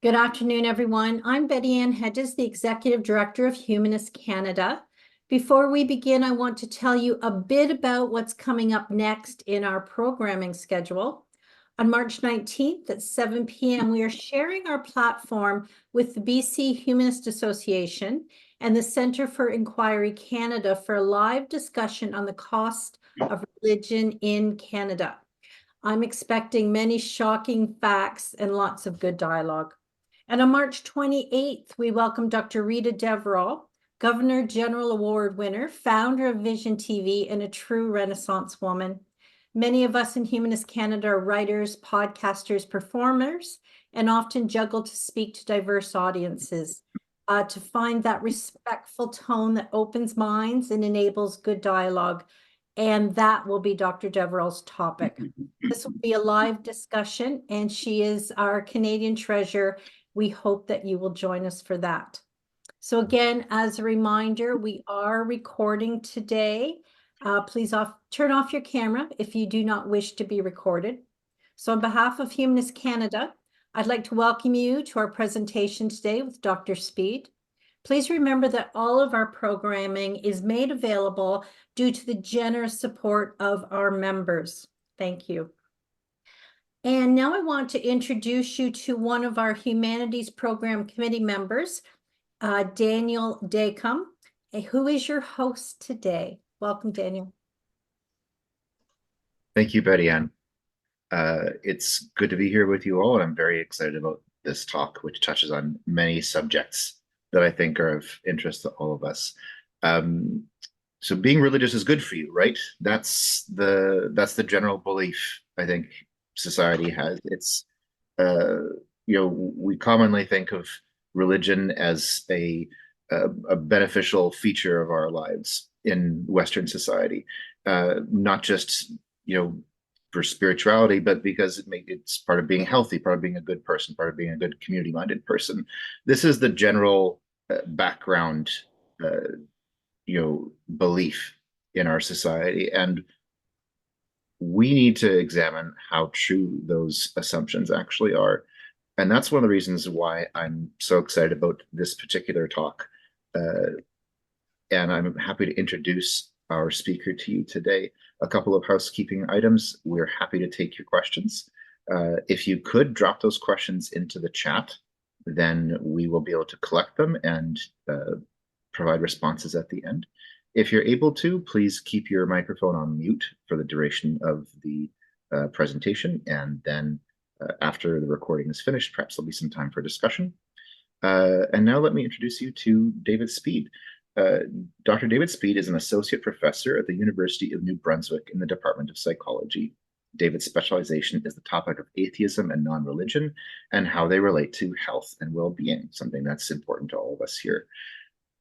Good afternoon, everyone. I'm Betty Ann Hedges, the Executive Director of Humanist Canada. Before we begin, I want to tell you a bit about what's coming up next in our programming schedule. On March 19th at 7 p.m., we are sharing our platform with the BC Humanist Association and the Centre for Inquiry Canada for a live discussion on the cost of religion in Canada. I'm expecting many shocking facts and lots of good dialogue. And on March 28th, we welcome Dr. Rita Devereux, Governor General Award winner, founder of Vision TV, and a true Renaissance woman. Many of us in Humanist Canada are writers, podcasters, performers, and often juggle to speak to diverse audiences, to find that respectful tone that opens minds and enables good dialogue. And that will be Dr. Devereux's topic. This will be a live discussion, and she is our Canadian treasure. We hope that you will join us for that. So again, as a reminder, we are recording today. Please turn off your camera if you do not wish to be recorded. So on behalf of Humanist Canada, I'd like to welcome you to our presentation today with Dr. Speed. Please remember that all of our programming is made available due to the generous support of our members. Thank you. And now I want to introduce you to one of our Humanities Program Committee members, Daniel Dacombe, who is your host today. Welcome, Daniel. Thank you, Betty Ann. It's good to be here with you all, and I'm very excited about this talk, which touches on many subjects that I think are of interest to all of us. So being religious is good for you, right? That's the general belief I think society has. It's we commonly think of religion as a beneficial feature of our lives in Western society, not just for spirituality, but because it's part of being healthy, part of being a good person, part of being a good community-minded person. This is the general background belief in our society, and we need to examine how true those assumptions actually are. And that's one of the reasons why I'm so excited about this particular talk. And I'm happy to introduce our speaker to you today. A couple of housekeeping items. We're happy to take your questions. If you could drop those questions into the chat, then we will be able to collect them and provide responses at the end. If you're able to, please keep your microphone on mute for the duration of the presentation, and then after the recording is finished, perhaps there'll be some time for discussion. And now let me introduce you to David Speed. Dr. David Speed is an associate professor at the University of New Brunswick in the Department of Psychology. David's specialization is the topic of atheism and non-religion and how they relate to health and well-being, something that's important to all of us here.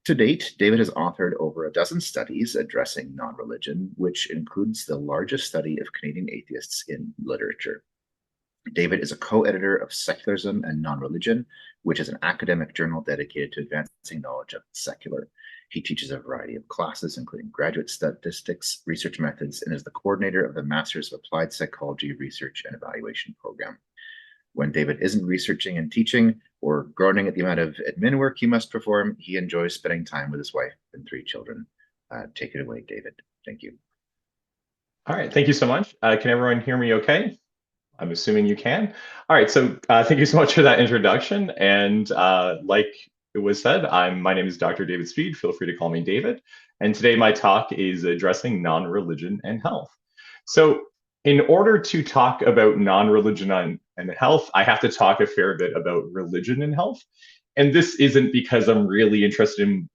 To date, David has authored over a dozen studies addressing non-religion, which includes the largest study of Canadian atheists in literature. David is a co-editor of Secularism and Non-Religion, which is an academic journal dedicated to advancing knowledge of the secular. He teaches a variety of classes, including graduate statistics, research methods, and is the coordinator of the Masters of Applied Psychology Research and Evaluation program. When David isn't researching and teaching or groaning at the amount of admin work he must perform, he enjoys spending time with his wife and 3 children. Take it away, David. Thank you. All right, thank you so much. Can everyone hear me okay? I'm assuming you can. All right, so thank you so much for that introduction. And like it was said, my name is Dr. David Speed. Feel free to call me David. And today my talk is addressing non-religion and health. So in order to talk about non-religion and health, I have to talk a fair bit about religion and health. And this isn't because I'm really interested in,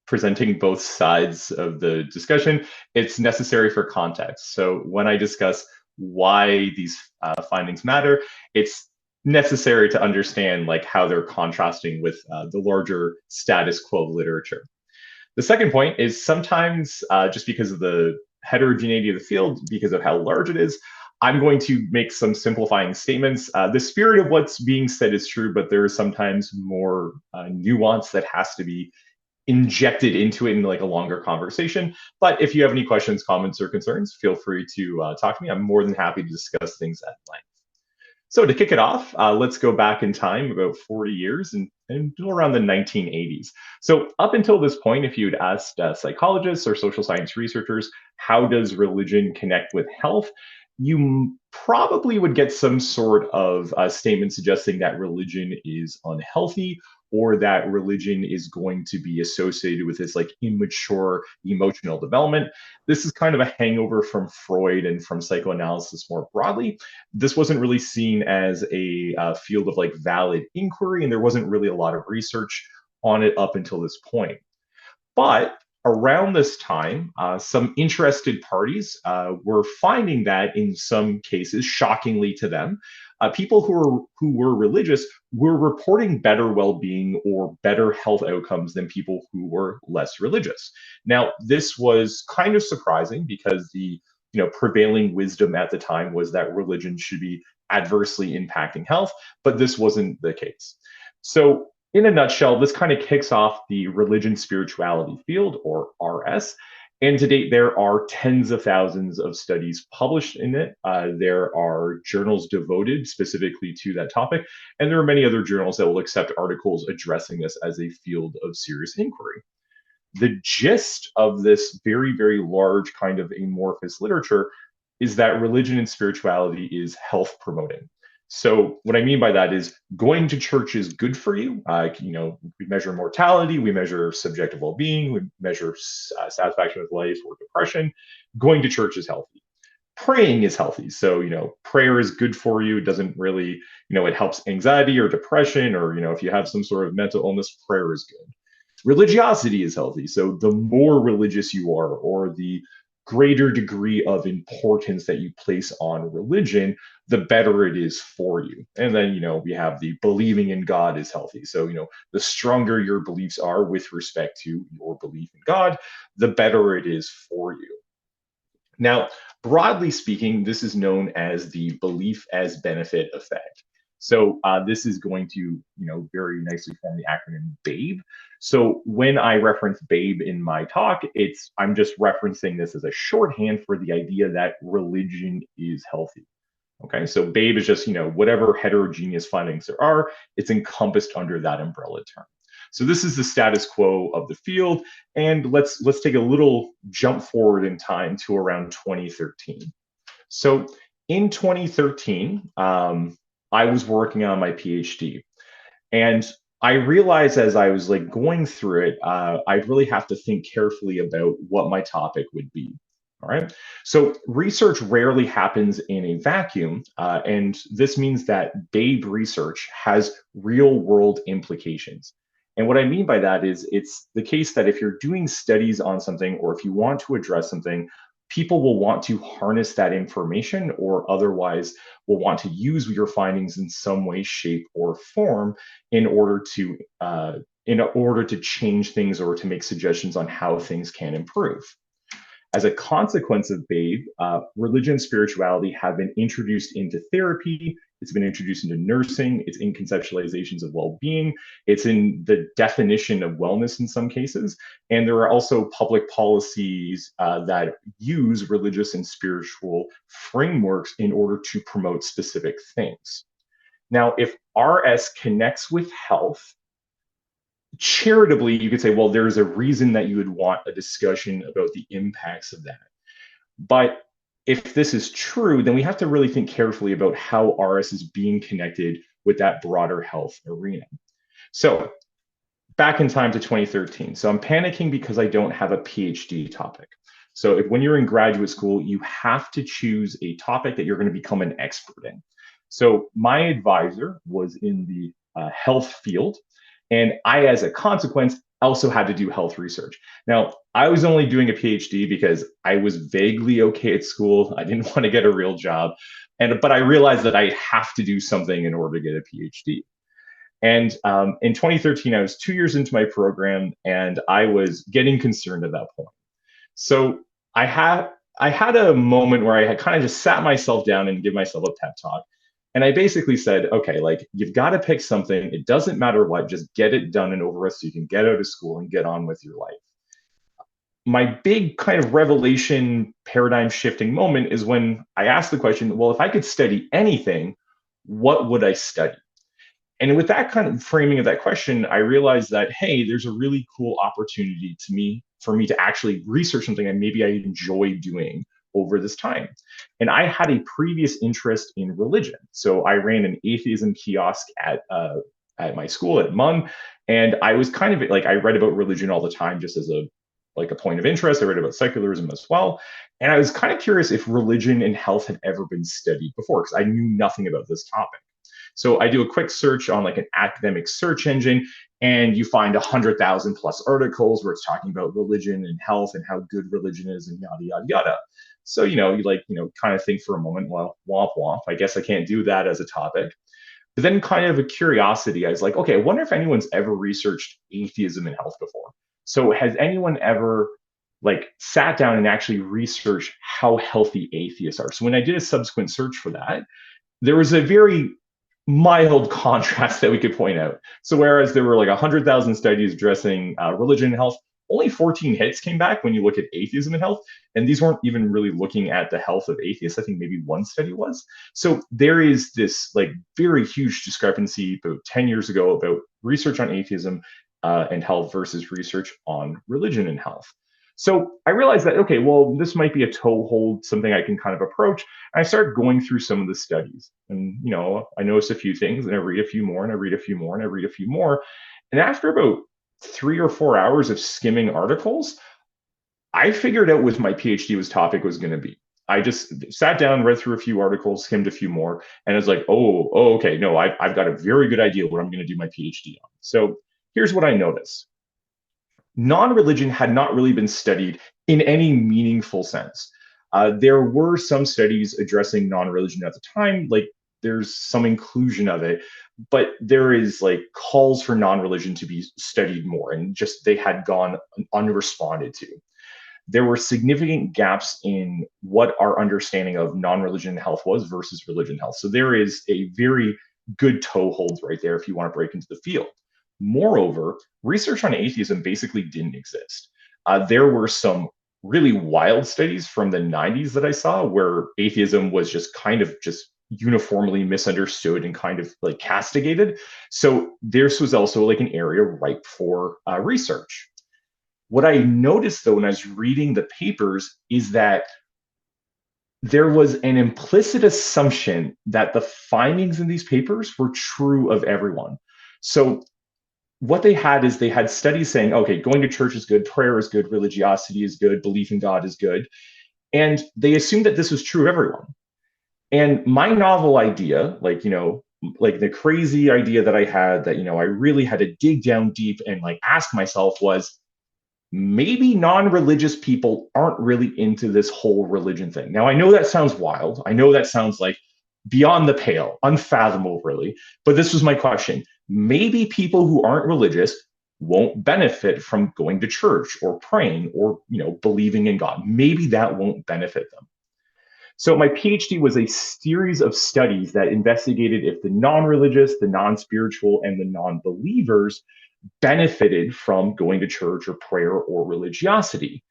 presenting both sides of the discussion. It's necessary for context. So when I discuss why these findings matter, it's necessary to understand how they're contrasting with the larger status quo literature. The second point is sometimes just because of the heterogeneity of the field, because of how large it is, I'm going to make some simplifying statements. The spirit of what's being said is true, but there is sometimes more nuance that has to be injected into it in a longer conversation. But if you have any questions, comments, or concerns, feel free to talk to me. I'm more than happy to discuss things at length. So to kick it off, let's go back in time about 40 years and around the 1980s. So up until this point, if you'd asked psychologists or social science researchers, how does religion connect with health? You probably would get some sort of statement suggesting that religion is unhealthy or that religion is going to be associated with this like immature emotional development. This is kind of a hangover from Freud and from psychoanalysis more broadly. This wasn't really seen as a field of like valid inquiry, and there wasn't really a lot of research on it up until this point. But around this time, some interested parties were finding that in some cases, shockingly to them, people who were religious were reporting better well-being or better health outcomes than people who were less religious. Now, this was kind of surprising because the prevailing wisdom at the time was that religion should be adversely impacting health, but this wasn't the case. So in a nutshell, this kind of kicks off the religion spirituality field, or RS. And to date, there are tens of thousands of studies published in it. There are journals devoted specifically to that topic. And there are many other journals that will accept articles addressing this as a field of serious inquiry. The gist of this very, very large kind of amorphous literature is that religion and spirituality is health promoting. So what I mean by that is going to church is good for you. We measure mortality, we measure subjective well-being, we measure satisfaction with life or depression. Going to church is healthy. Praying is healthy. So, prayer is good for you. It doesn't really, it helps anxiety or depression, or, if you have some sort of mental illness, prayer is good. Religiosity is healthy. So the more religious you are, or the greater degree of importance that you place on religion, the better it is for you. And then, we have the believing in God is healthy. So, the stronger your beliefs are with respect to your belief in God, the better it is for you. Now, broadly speaking, this is known as the belief as benefit effect. So this is going to, very nicely form the acronym BABE. So when I reference BABE in my talk, I'm just referencing this as a shorthand for the idea that religion is healthy. Okay, so BABE is just, whatever heterogeneous findings there are, it's encompassed under that umbrella term. So this is the status quo of the field, and let's take a little jump forward in time to around 2013. So in 2013, I was working on my PhD, and I realized as I was like going through it, I'd really have to think carefully about what my topic would be. All right. So research rarely happens in a vacuum. And this means that BABE research has real world implications. And what I mean by that is it's the case that if you're doing studies on something, or if you want to address something, people will want to harness that information, or otherwise will want to use your findings in some way, shape, or form in order to change things or to make suggestions on how things can improve. As a consequence of BABE, religion and spirituality have been introduced into therapy. It's been introduced into nursing. It's in conceptualizations of well-being. It's in the definition of wellness in some cases. And there are also public policies that use religious and spiritual frameworks in order to promote specific things. Now, if RS connects with health, charitably, you could say, well, there's a reason that you would want a discussion about the impacts of that. But if this is true, then we have to really think carefully about how RS is being connected with that broader health arena. So back in time to 2013. So I'm panicking because I don't have a PhD topic. So when you're in graduate school, you have to choose a topic that you're going to become an expert in. So my advisor was in the health field. And I, as a consequence, also had to do health research. Now, I was only doing a PhD because I was vaguely okay at school. I didn't want to get a real job. But I realized that I have to do something in order to get a PhD. And in 2013, I was 2 years into my program, and I was getting concerned at that point. So I had a moment where I had kind of just sat myself down and give myself a pep talk. And I basically said, okay, like you've got to pick something. It doesn't matter what, just get it done and over with so you can get out of school and get on with your life. My big kind of revelation paradigm shifting moment is when I asked the question, well, if I could study anything, what would I study? And with that kind of framing of that question, I realized that, hey, there's a really cool opportunity for me to actually research something that maybe I enjoy doing over this time. And I had a previous interest in religion. So I ran an atheism kiosk at my school at MUN. And I was kind of like, I read about religion all the time just as a point of interest. I read about secularism as well. And I was kind of curious if religion and health had ever been studied before, because I knew nothing about this topic. So I do a quick search on like an academic search engine, and you find 100,000 plus articles where it's talking about religion and health and how good religion is and yada, yada, yada. So, you kind of think for a moment, well, womp womp, I guess I can't do that as a topic. But then kind of a curiosity, I was like, okay, I wonder if anyone's ever researched atheism in health before. So has anyone ever like sat down and actually researched how healthy atheists are? So when I did a subsequent search for that, there was a very mild contrast that we could point out. So whereas there were like 100,000 studies addressing religion and health, only 14 hits came back when you look at atheism and health. And these weren't even really looking at the health of atheists. I think maybe one study was. So there is this like very huge discrepancy about 10 years ago about research on atheism and health versus research on religion and health. So I realized that, okay, well, this might be a toehold, something I can kind of approach. And I started going through some of the studies. And, I noticed a few things, and I read a few more, and I read a few more, and I read a few more. And after about 3 or 4 hours of skimming articles, I figured out what my PhD topic was going to be. I just sat down, read through a few articles, skimmed a few more, and I was like, oh, okay, no, I've got a very good idea what I'm going to do my PhD on. So here's what I noticed. Non-religion had not really been studied in any meaningful sense. There were some studies addressing non-religion at the time, like there's some inclusion of it, but there is like calls for non-religion to be studied more, and just they had gone unresponded to. There were significant gaps in what our understanding of non-religion health was versus religion health. So there is a very good toehold right there if you want to break into the field. Moreover, research on atheism basically didn't exist. There were some really wild studies from the 90s that I saw where atheism was just kind of just uniformly misunderstood and kind of like castigated. So this was also like an area ripe for research. What I noticed though when I was reading the papers is that there was an implicit assumption that the findings in these papers were true of everyone. So what they had is they had studies saying, okay, going to church is good, prayer is good, religiosity is good, belief in God is good. And they assumed that this was true of everyone. And my novel idea, like the crazy idea that I had that, I really had to dig down deep and like ask myself was, maybe non-religious people aren't really into this whole religion thing. Now, I know that sounds wild. I know that sounds like beyond the pale, unfathomable, really. But this was my question. Maybe people who aren't religious won't benefit from going to church or praying or, believing in God. Maybe that won't benefit them. So my PhD was a series of studies that investigated if the non-religious, the non-spiritual, and the non-believers benefited from going to church or prayer or religiosity.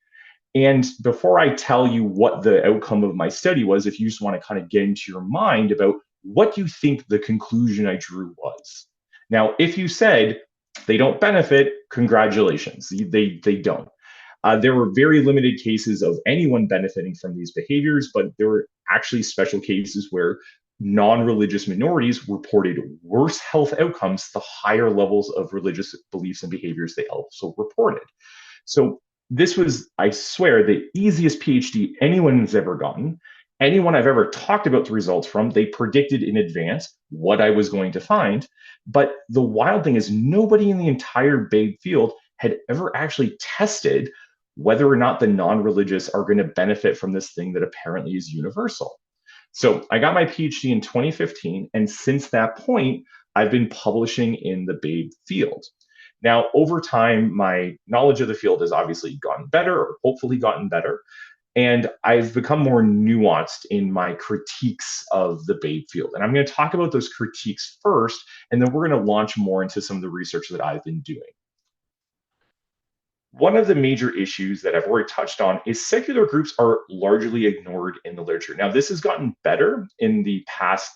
And before I tell you what the outcome of my study was, if you just want to kind of get into your mind about what you think the conclusion I drew was. Now, if you said they don't benefit, congratulations, they don't. There were very limited cases of anyone benefiting from these behaviors, but there were actually special cases where non-religious minorities reported worse health outcomes the higher levels of religious beliefs and behaviors they also reported. So this was, I swear, the easiest PhD anyone has ever gotten. Anyone I've ever talked about the results from, they predicted in advance what I was going to find. But the wild thing is nobody in the entire BABE field had ever actually tested whether or not the non-religious are going to benefit from this thing that apparently is universal. So I got my PhD in 2015, and since that point, I've been publishing in the BABE field. Now, over time, my knowledge of the field has obviously gotten better, or hopefully gotten better, and I've become more nuanced in my critiques of the BABE field. And I'm going to talk about those critiques first, and then we're going to launch more into some of the research that I've been doing. One of the major issues that I've already touched on is secular groups are largely ignored in the literature. Now, this has gotten better in the past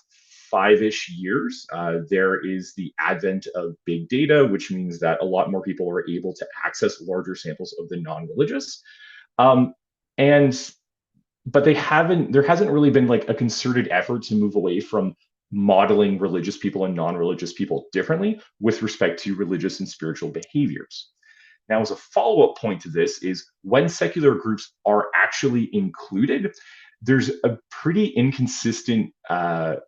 5-ish years, there is the advent of big data, which means that a lot more people are able to access larger samples of the non-religious. And but there hasn't really been like a concerted effort to move away from modeling religious people and non-religious people differently with respect to religious and spiritual behaviors. Now, as a follow-up point to this is when secular groups are actually included, there's a pretty inconsistent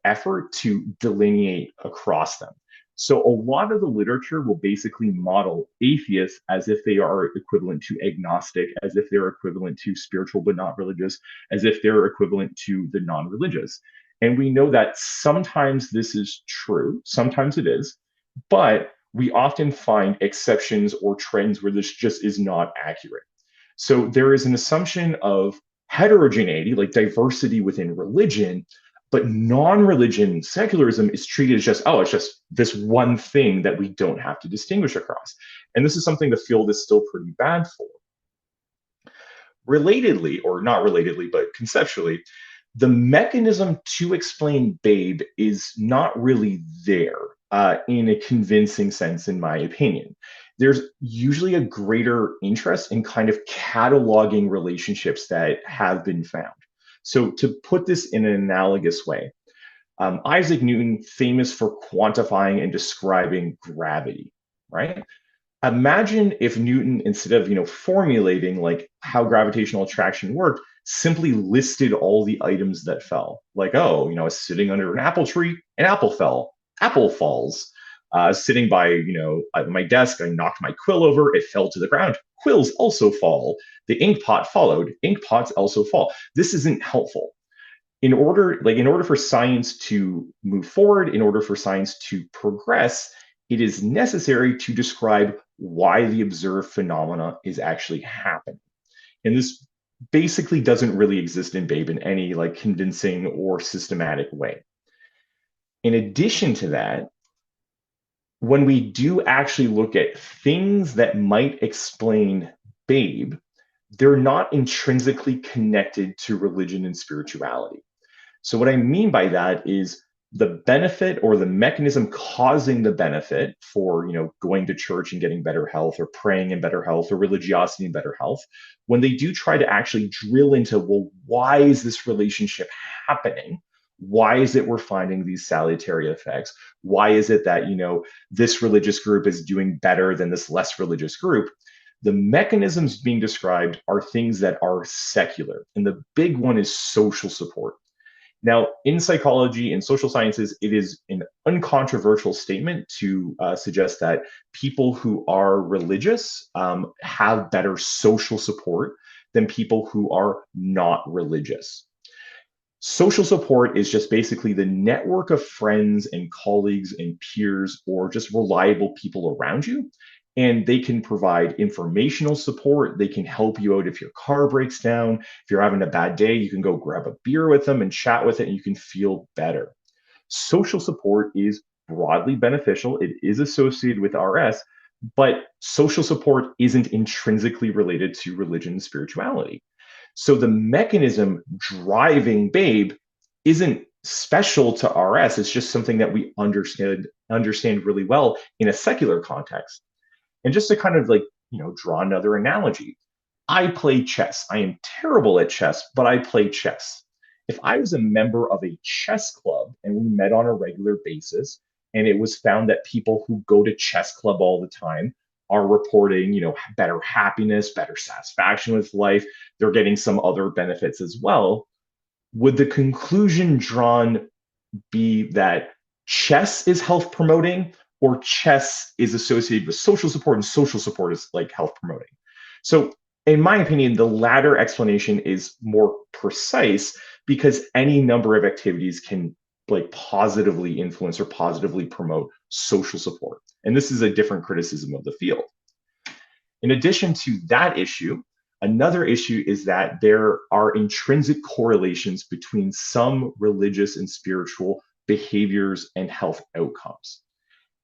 effort to delineate across them. So a lot of the literature will basically model atheists as if they are equivalent to agnostic, as if they're equivalent to spiritual but not religious, as if they're equivalent to the non-religious. And we know that sometimes this is true, sometimes it is, but we often find exceptions or trends where this just is not accurate. So there is an assumption of heterogeneity, like diversity within religion, but non-religion secularism is treated as just, oh, it's just this one thing that we don't have to distinguish across. And this is something the field is still pretty bad for. Relatedly, or not relatedly, but conceptually, the mechanism to explain BABE is not really there in a convincing sense, in my opinion. There's usually a greater interest in kind of cataloging relationships that have been found. So to put this in an analogous way, Isaac Newton, famous for quantifying and describing gravity, right? Imagine if Newton, instead of formulating like how gravitational attraction worked, simply listed all the items that fell. Like, oh, I was sitting under an apple tree, an apple fell, apple falls. Sitting by at my desk, I knocked my quill over, it fell to the ground. Quills also fall. The ink pot followed. Ink pots also fall. This isn't helpful. In order for science to move forward, in order for science to progress, it is necessary to describe why the observed phenomena is actually happening. And this basically doesn't really exist in BABE in any like convincing or systematic way. In addition to that, when we do actually look at things that might explain BABE, they're not intrinsically connected to religion and spirituality. So what I mean by that is the benefit or the mechanism causing the benefit for going to church and getting better health, or praying in better health, or religiosity and better health, when they do try to actually drill into, well, why is this relationship happening? Why is it we're finding these salutary effects? Why is it that this religious group is doing better than this less religious group? The mechanisms being described are things that are secular, and the big one is social support. Now, in psychology and social sciences, it is an uncontroversial statement to suggest that people who are religious have better social support than people who are not religious. Social support is just basically the network of friends and colleagues and peers, or just reliable people around you. And they can provide informational support. They can help you out if your car breaks down. If you're having a bad day, you can go grab a beer with them and chat with it, and you can feel better. Social support is broadly beneficial. It is associated with RS, but social support isn't intrinsically related to religion and spirituality. So the mechanism driving BABE isn't special to RS. It's just something that we understand really well in a secular context. And just to kind of draw another analogy, I play chess. I am terrible at chess, but I play chess. If I was a member of a chess club and we met on a regular basis, and it was found that people who go to chess club all the time are reporting, better happiness, better satisfaction with life, they're getting some other benefits as well, would the conclusion drawn be that chess is health promoting, or chess is associated with social support and social support is like health promoting? So in my opinion, the latter explanation is more precise, because any number of activities can positively influence or positively promote social support. And this is a different criticism of the field. In addition to that issue, another issue is that there are intrinsic correlations between some religious and spiritual behaviors and health outcomes.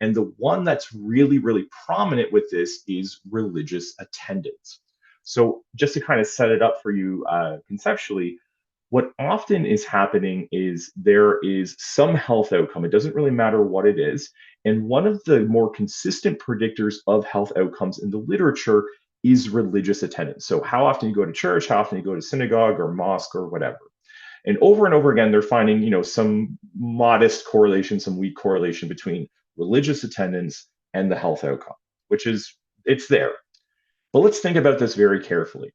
And the one that's really, really prominent with this is religious attendance. So just to kind of set it up for you conceptually, what often is happening is there is some health outcome. It doesn't really matter what it is. And one of the more consistent predictors of health outcomes in the literature is religious attendance. So how often you go to church, how often you go to synagogue or mosque or whatever. And over again, they're finding, some modest correlation, some weak correlation between religious attendance and the health outcome, which is, it's there. But let's think about this very carefully.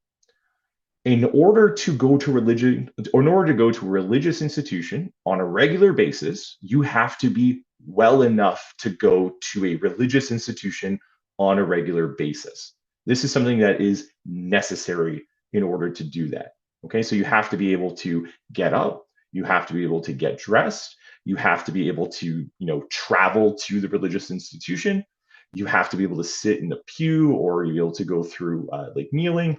In order to go to a religious institution on a regular basis, you have to be well enough to go to a religious institution on a regular basis. This is something that is necessary in order to do that. Okay, so you have to be able to get up, you have to be able to get dressed, you have to be able to, travel to the religious institution, you have to be able to sit in the pew, or you're able to go through like kneeling.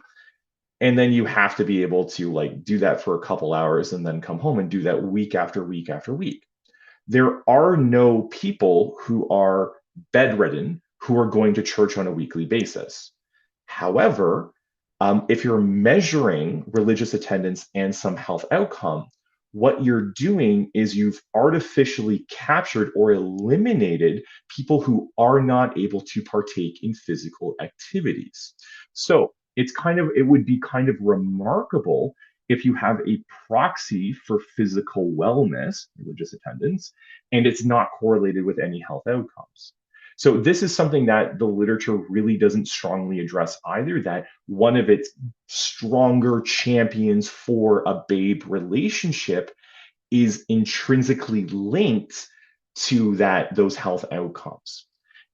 And then you have to be able to like do that for a couple hours and then come home and do that week after week after week. There are no people who are bedridden who are going to church on a weekly basis. However, if you're measuring religious attendance and some health outcome, what you're doing is you've artificially captured or eliminated people who are not able to partake in physical activities. So it would be kind of remarkable if you have a proxy for physical wellness, religious attendance, and it's not correlated with any health outcomes. So this is something that the literature really doesn't strongly address either, that one of its stronger champions for a babe relationship is intrinsically linked to those health outcomes.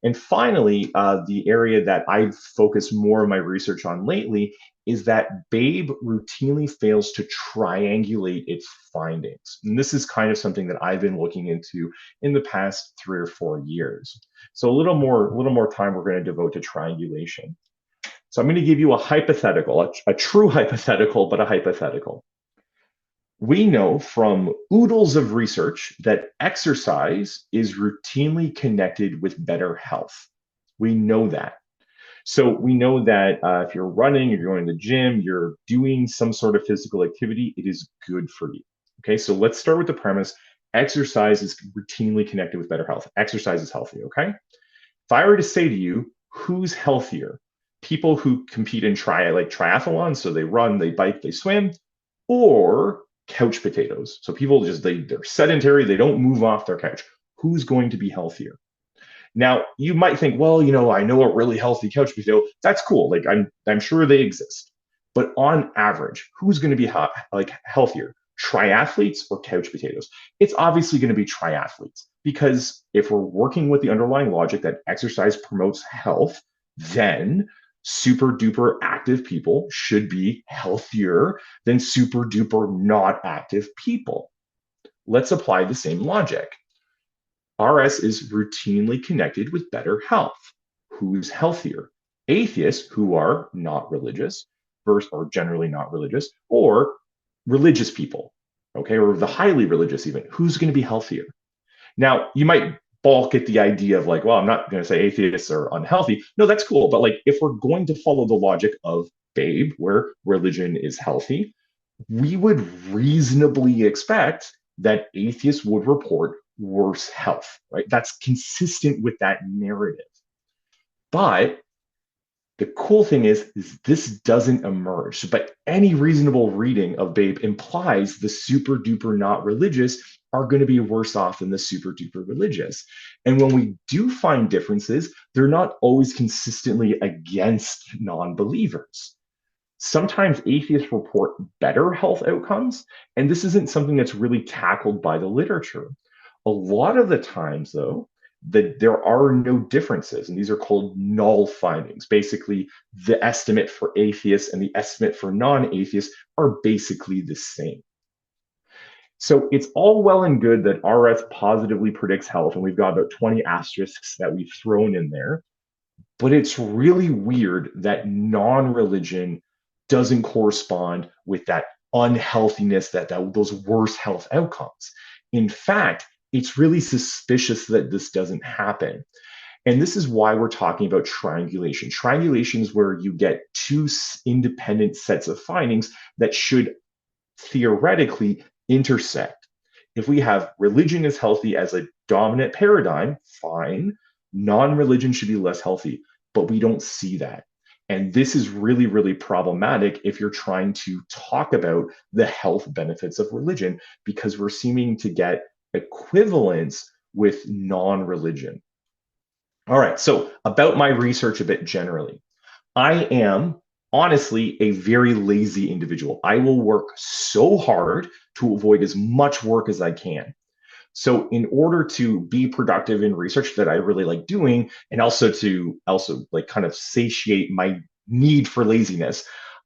And finally, the area that I've focused more of my research on lately is that BABE routinely fails to triangulate its findings. And this is kind of something that I've been looking into in the past 3 or 4 years. So a little more time we're going to devote to triangulation. So I'm going to give you a hypothetical, a true hypothetical, but a hypothetical. We know from oodles of research that exercise is routinely connected with better health. We know that. So we know that if you're running, if you're going to the gym, you're doing some sort of physical activity, it is good for you. Okay, so let's start with the premise. Exercise is routinely connected with better health. Exercise is healthy, okay? If I were to say to you, who's healthier? People who compete in triathlons, so they run, they bike, they swim, or couch potatoes. So people they're sedentary, they don't move off their couch. Who's going to be healthier? Now, you might think, well, I know a really healthy couch potato. That's cool. Like I'm sure they exist. But on average, who's going to be healthier? Triathletes or couch potatoes? It's obviously going to be triathletes, because if we're working with the underlying logic that exercise promotes health, then super duper active people should be healthier than super duper not active people. Let's apply the same logic. RS is routinely connected with better health. Who's healthier? Atheists who are not religious, or generally not religious, or religious people, okay, or the highly religious even. Who's going to be healthier? Now, you might balk at the idea of well, I'm not going to say atheists are unhealthy. No, that's cool. But if we're going to follow the logic of BABE, where religion is healthy, we would reasonably expect that atheists would report worse health, right? That's consistent with that narrative. But the cool thing is this doesn't emerge. But any reasonable reading of BABE implies the super duper not religious are going to be worse off than the super duper religious. And when we do find differences, they're not always consistently against non-believers. Sometimes atheists report better health outcomes, and this isn't something that's really tackled by the literature. A lot of the times, though, that there are no differences, and these are called null findings. Basically, the estimate for atheists and the estimate for non-atheists are basically the same. So it's all well and good that RS positively predicts health, and we've got about 20 asterisks that we've thrown in there, but it's really weird that non-religion doesn't correspond with that unhealthiness, those worse health outcomes. In fact, it's really suspicious that this doesn't happen. And this is why we're talking about triangulation. Triangulation is where you get two independent sets of findings that should theoretically intersect. If we have religion is healthy as a dominant paradigm, fine. Non-religion should be less healthy, but we don't see that. And this is really, really problematic if you're trying to talk about the health benefits of religion, because we're seeming to get equivalence with non-religion. All right, so about my research a bit generally. I am honestly a very lazy individual. I will work so hard to avoid as much work as I can. So in order to be productive in research that I really like doing, and also to like kind of satiate my need for laziness,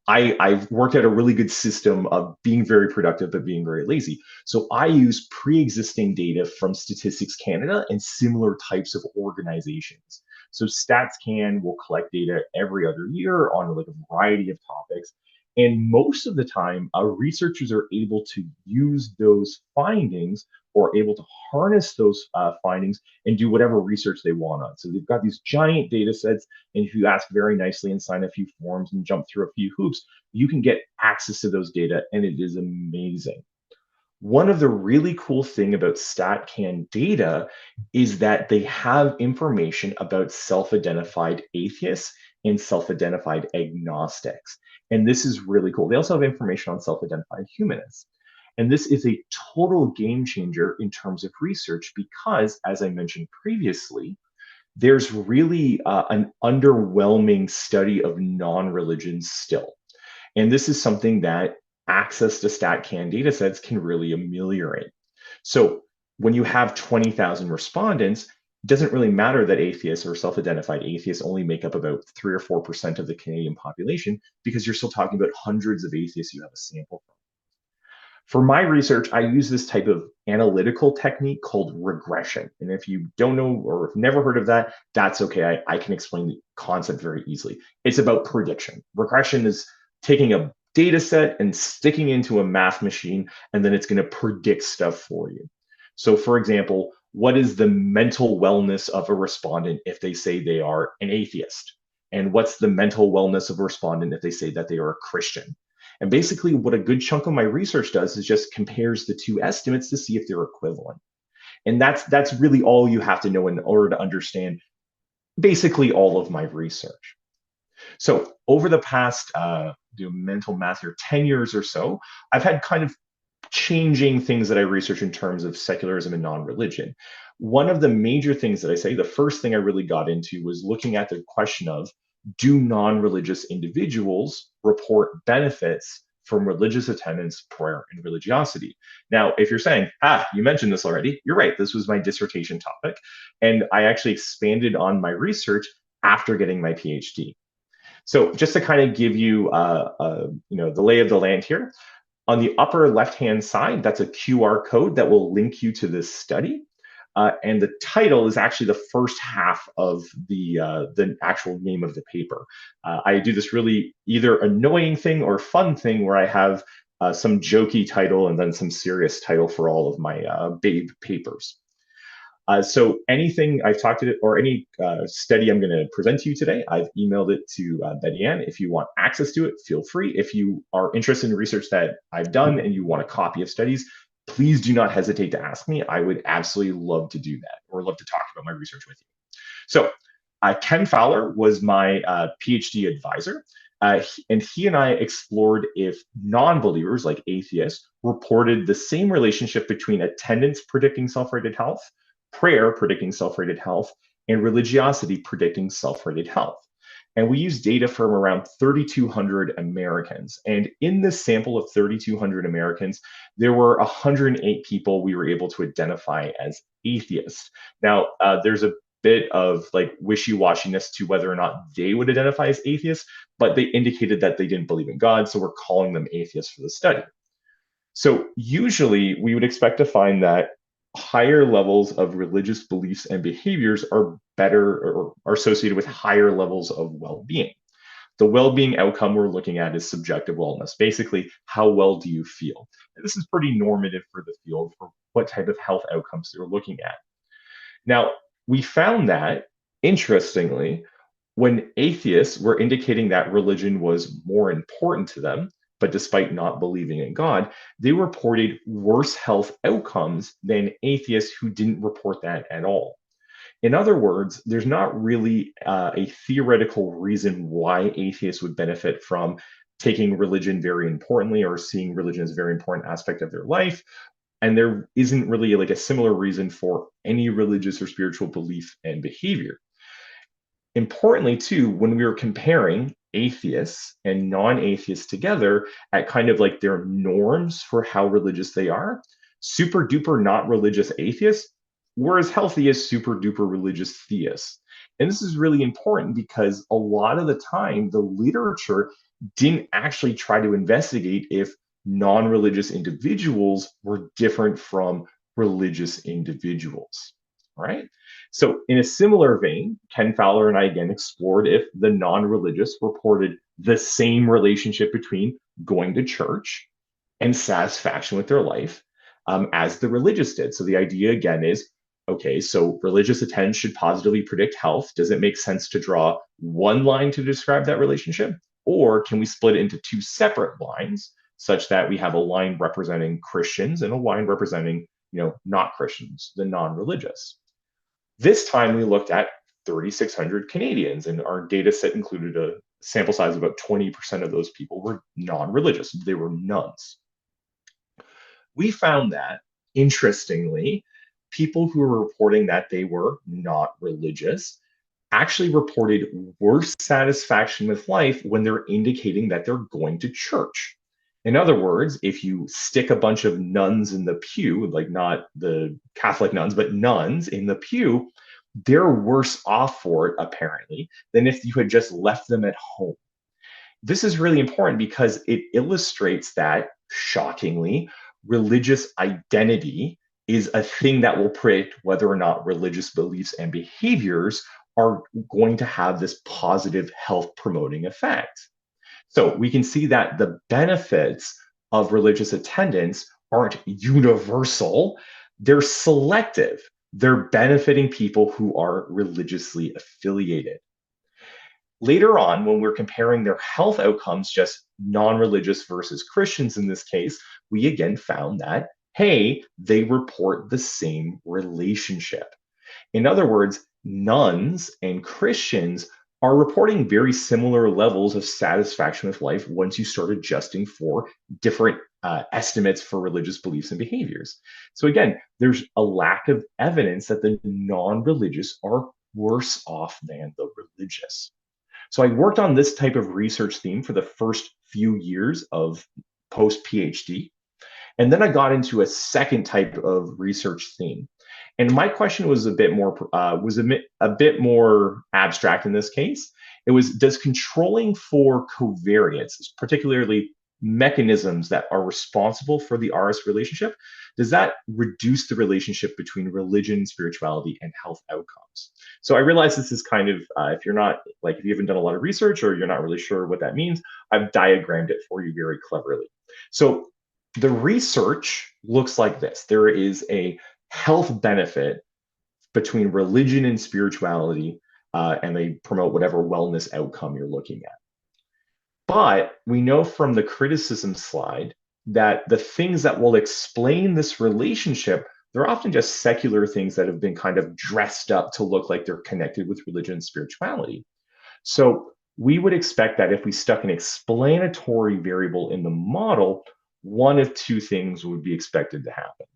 I've worked out a really good system of being very productive but being very lazy. So I use pre-existing data from Statistics Canada and similar types of organizations. So StatsCan will collect data every other year on like a variety of topics. And most of the time, researchers are able to use those findings or able to harness those findings and do whatever research they want on. So they've got these giant data sets, and if you ask very nicely and sign a few forms and jump through a few hoops, you can get access to those data, and it is amazing. One of the really cool thing about StatCan data is that they have information about self-identified atheists and self-identified agnostics. And this is really cool. They also have information on self-identified humanists. And this is a total game changer in terms of research because, as I mentioned previously, there's really an underwhelming study of non-religions still. And this is something that access to StatCan datasets can really ameliorate. So when you have 20,000 respondents, it doesn't really matter that atheists or self-identified atheists only make up about 3 or 4% of the Canadian population, because you're still talking about hundreds of atheists you have a sample from. For my research, I use this type of analytical technique called regression. And if you don't know or have never heard of that, that's okay. I can explain the concept very easily. It's about prediction. Regression is taking a data set and sticking into a math machine, and then it's going to predict stuff for you. So for example, what is the mental wellness of a respondent if they say they are an atheist? And what's the mental wellness of a respondent if they say that they are a Christian? And basically what a good chunk of my research does is just compares the two estimates to see if they're equivalent. And that's really all you have to know in order to understand basically all of my research. So over the past, do mental math here, 10 years or so, I've had kind of changing things that I research in terms of secularism and non-religion. One of the major things that I say, the first thing I really got into was looking at the question of, do non-religious individuals report benefits from religious attendance, prayer, and religiosity? Now, if you're saying, you mentioned this already, you're right, this was my dissertation topic. And I actually expanded on my research after getting my PhD. So just to kind of give you, the lay of the land here, on the upper left-hand side, that's a QR code that will link you to this study. And the title is actually the first half of the actual name of the paper. I do this really either annoying thing or fun thing where I have some jokey title and then some serious title for all of my babe papers. So anything I've talked to, or any study I'm going to present to you today, I've emailed it to Betty Ann. If you want access to it, feel free. If you are interested in research that I've done and you want a copy of studies, please do not hesitate to ask me. I would absolutely love to do that, or love to talk about my research with you. So Ken Fowler was my PhD advisor. And he and I explored if non-believers, like atheists, reported the same relationship between attendance predicting self-rated health, prayer predicting self-rated health, and religiosity predicting self-rated health. And we used data from around 3,200 Americans. And in this sample of 3,200 Americans, there were 108 people we were able to identify as atheists. Now, there's a bit of like wishy-washiness to whether or not they would identify as atheists, but they indicated that they didn't believe in God, so we're calling them atheists for the study. So usually we would expect to find that higher levels of religious beliefs and behaviors are better or are associated with higher levels of well-being. The well-being outcome we're looking at is subjective wellness. Basically, how well do you feel? And this is pretty normative for the field for what type of health outcomes they're looking at. Now, we found that, interestingly, when atheists were indicating that religion was more important to them, but despite not believing in God, they reported worse health outcomes than atheists who didn't report that at all. In other words, there's not really a theoretical reason why atheists would benefit from taking religion very importantly or seeing religion as a very important aspect of their life. And there isn't really like a similar reason for any religious or spiritual belief and behavior. Importantly, too, when we were comparing atheists and non-atheists together at kind of like their norms for how religious they are, super duper not religious atheists were as healthy as super duper religious theists. And this is really important because a lot of the time, the literature didn't actually try to investigate if non-religious individuals were different from religious individuals, right? So, in a similar vein, Ken Fowler and I again explored if the non religious reported the same relationship between going to church and satisfaction with their life as the religious did. So, the idea again is okay, so religious attendance should positively predict health. Does it make sense to draw one line to describe that relationship? Or can we split it into two separate lines such that we have a line representing Christians and a line representing, not Christians, the non religious? This time we looked at 3,600 Canadians, and our data set included a sample size of about 20% of those people were non-religious. They were nuns. We found that, interestingly, people who were reporting that they were not religious actually reported worse satisfaction with life when they're indicating that they're going to church. In other words, if you stick a bunch of nuns in the pew, like not the Catholic nuns, but nuns in the pew, they're worse off for it, apparently, than if you had just left them at home. This is really important because it illustrates that, shockingly, religious identity is a thing that will predict whether or not religious beliefs and behaviors are going to have this positive health promoting effect. So we can see that the benefits of religious attendance aren't universal, they're selective. They're benefiting people who are religiously affiliated. Later on, when we're comparing their health outcomes, just non-religious versus Christians in this case, we again found that, hey, they report the same relationship. In other words, nuns and Christians are reporting very similar levels of satisfaction with life once you start adjusting for different estimates for religious beliefs and behaviors. So again, there's a lack of evidence that the non-religious are worse off than the religious. So I worked on this type of research theme for the first few years of post-PhD. And then I got into a second type of research theme. And my question was a bit more abstract in this case. It was, does controlling for covariance, particularly mechanisms that are responsible for the RS relationship, does that reduce the relationship between religion, spirituality, and health outcomes? So I realize this is kind of, if you haven't done a lot of research or you're not really sure what that means, I've diagrammed it for you very cleverly. So the research looks like this. There is a health benefit between religion and spirituality, and they promote whatever wellness outcome you're looking at. But we know from the criticism slide that the things that will explain this relationship, they're often just secular things that have been kind of dressed up to look like they're connected with religion and spirituality. So we would expect that if we stuck an explanatory variable in the model, one of two things would be expected to happen.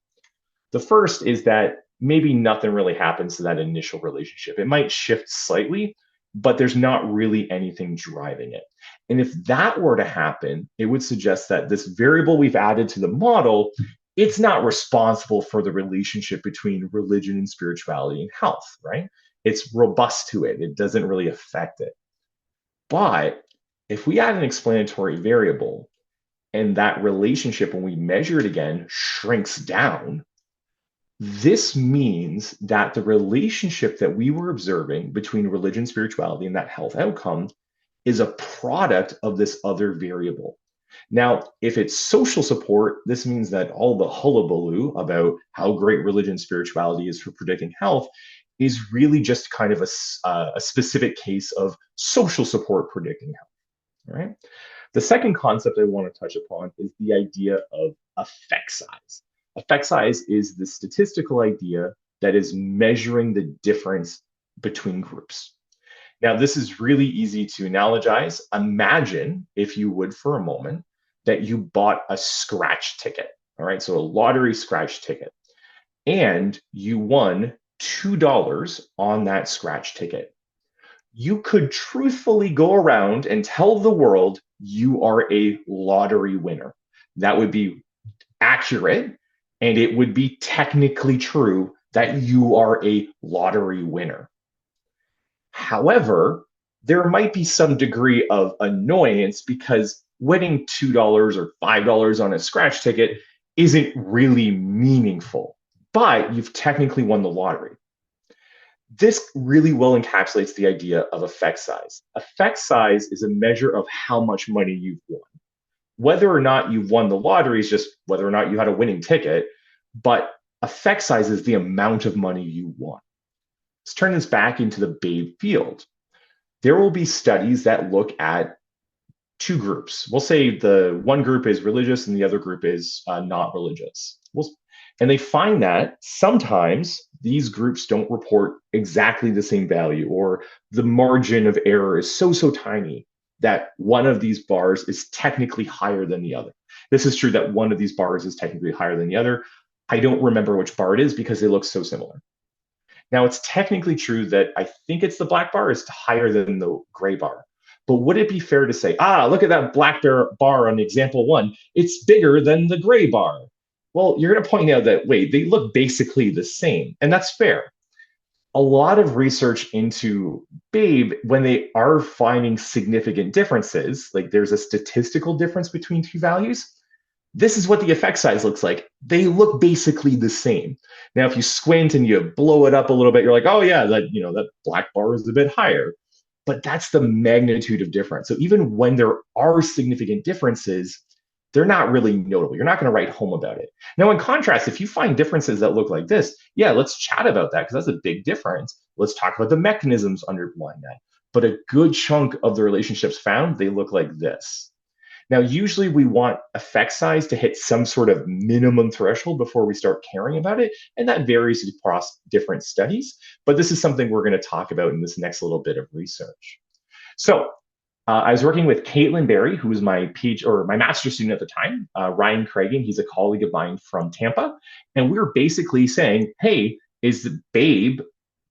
The first is that maybe nothing really happens to that initial relationship. It might shift slightly, but there's not really anything driving it. And if that were to happen, it would suggest that this variable we've added to the model, it's not responsible for the relationship between religion and spirituality and health, right? It's robust to it. It doesn't really affect it. But if we add an explanatory variable and that relationship, when we measure it again, shrinks down, this means that the relationship that we were observing between religion, spirituality, and that health outcome is a product of this other variable. Now, if it's social support, this means that all the hullabaloo about how great religion and spirituality is for predicting health is really just kind of a specific case of social support predicting health, right? The second concept I want to touch upon is the idea of effect size. Effect size is the statistical idea that is measuring the difference between groups. Now, this is really easy to analogize. Imagine, if you would for a moment, that you bought a scratch ticket, all right? So a lottery scratch ticket, and you won $2 on that scratch ticket. You could truthfully go around and tell the world you are a lottery winner. That would be accurate, and it would be technically true that you are a lottery winner. However, there might be some degree of annoyance because winning $2 or $5 on a scratch ticket isn't really meaningful, but you've technically won the lottery. This really well encapsulates the idea of effect size. Effect size is a measure of how much money you've won. Whether or not you've won the lottery is just whether or not you had a winning ticket, but effect size is the amount of money you won. Let's turn this back into the Babe field. There will be studies that look at two groups. We'll say the one group is religious and the other group is not religious. And they find that sometimes these groups don't report exactly the same value, or the margin of error is so tiny that one of these bars is technically higher than the other. This is true that one of these bars is technically higher than the other. I don't remember which bar it is because they look so similar. Now, it's technically true that I think it's the black bar is higher than the gray bar. But would it be fair to say, look at that black bar on example one, it's bigger than the gray bar? Well, you're going to point out that, wait, they look basically the same, and that's fair. A lot of research into Babe, when they are finding significant differences, like there's a statistical difference between two values, this is what the effect size looks like. They look basically the same. Now, if you squint and you blow it up a little bit, you're like, oh yeah, that black bar is a bit higher. But that's the magnitude of difference. So even when there are significant differences, they're not really notable. You're not going to write home about it. Now, in contrast, if you find differences that look like this, yeah, let's chat about that because that's a big difference. Let's talk about the mechanisms underlying that. But a good chunk of the relationships found, they look like this. Now, usually we want effect size to hit some sort of minimum threshold before we start caring about it, and that varies across different studies, but this is something we're going to talk about in this next little bit of research. So I was working with Caitlin Berry, who was my master's student at the time, Ryan Cragen, he's a colleague of mine from Tampa, and we were basically saying, hey, is the Babe,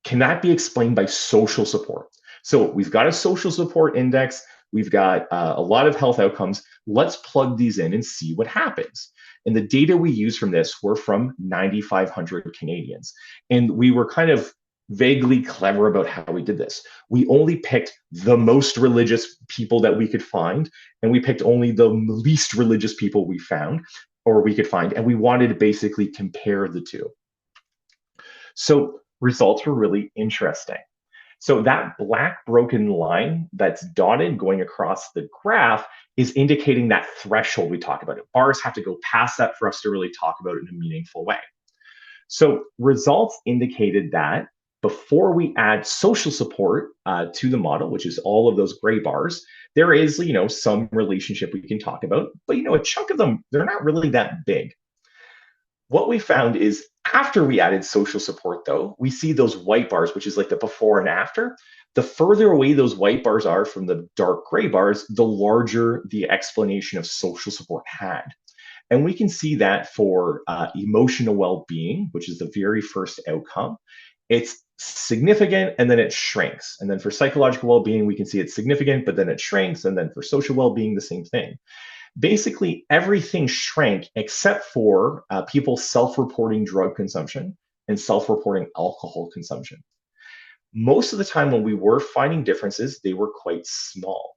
can that be explained by social support? So we've got a social support index, we've got a lot of health outcomes. Let's plug these in and see what happens. And the data we use from this were from 9,500 Canadians. And we were kind of vaguely clever about how we did this. We only picked the most religious people that we could find, and we picked only the least religious people we found or we could find. And we wanted to basically compare the two. So results were really interesting. So that black broken line that's dotted going across the graph is indicating that threshold we talk about. Bars have to go past that for us to really talk about it in a meaningful way. So results indicated that before we add social support to the model, which is all of those gray bars, there is, some relationship we can talk about, but a chunk of them, they're not really that big. What we found is after we added social support, though, we see those white bars, which is like the before and after. The further away those white bars are from the dark gray bars, the larger the explanation of social support had. And we can see that for emotional well-being, which is the very first outcome, it's significant and then it shrinks. And then for psychological well-being, we can see it's significant, but then it shrinks. And then for social well-being, the same thing. Basically, everything shrank except for people self-reporting drug consumption and self-reporting alcohol consumption. Most of the time when we were finding differences, they were quite small.